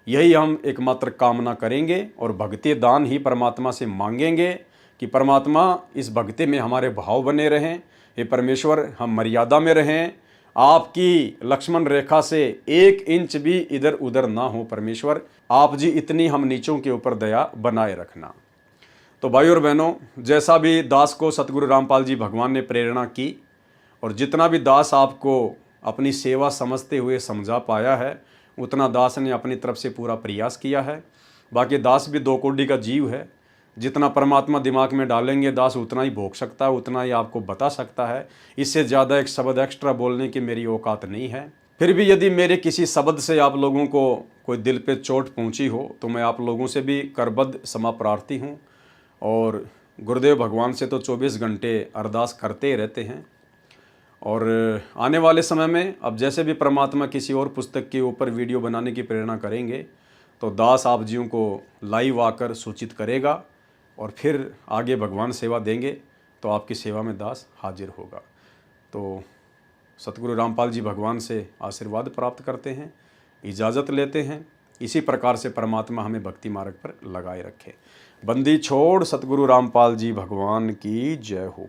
यही हम एकमात्र कामना करेंगे और भक्ति दान ही परमात्मा से मांगेंगे कि परमात्मा इस भक्ति में हमारे भाव बने रहें। हे परमेश्वर, हम मर्यादा में रहें, आपकी लक्ष्मण रेखा से 1 इंच भी इधर उधर ना हो। परमेश्वर, आप जी इतनी हम नीचों के ऊपर दया बनाए रखना। तो भाई और बहनों, जैसा भी दास को सतगुरु रामपाल जी भगवान ने प्रेरणा की और जितना भी दास आपको अपनी सेवा समझते हुए समझा पाया है, उतना दास ने अपनी तरफ से पूरा प्रयास किया है। बाकी दास भी 2 कोड़ी का जीव है, जितना परमात्मा दिमाग में डालेंगे दास उतना ही भोग सकता है, उतना ही आपको बता सकता है। इससे ज़्यादा एक शब्द एक्स्ट्रा बोलने की मेरी औकात नहीं है। फिर भी यदि मेरे किसी शब्द से आप लोगों को कोई दिल पे चोट पहुंची हो, तो मैं आप लोगों से भी करबद्ध क्षमा प्रार्थी हूं। और गुरुदेव भगवान से तो 24 घंटे अरदास करते ही रहते हैं। और आने वाले समय में अब जैसे भी परमात्मा किसी और पुस्तक के ऊपर वीडियो बनाने की प्रेरणा करेंगे, तो दास आप जियों को लाइव आकर सूचित करेगा और फिर आगे भगवान सेवा देंगे तो आपकी सेवा में दास हाजिर होगा। तो सतगुरु रामपाल जी भगवान से आशीर्वाद प्राप्त करते हैं, इजाज़त लेते हैं। इसी प्रकार से परमात्मा हमें भक्ति मार्ग पर लगाए रखे। बंदी छोड़ सतगुरु रामपाल जी भगवान की जय हो।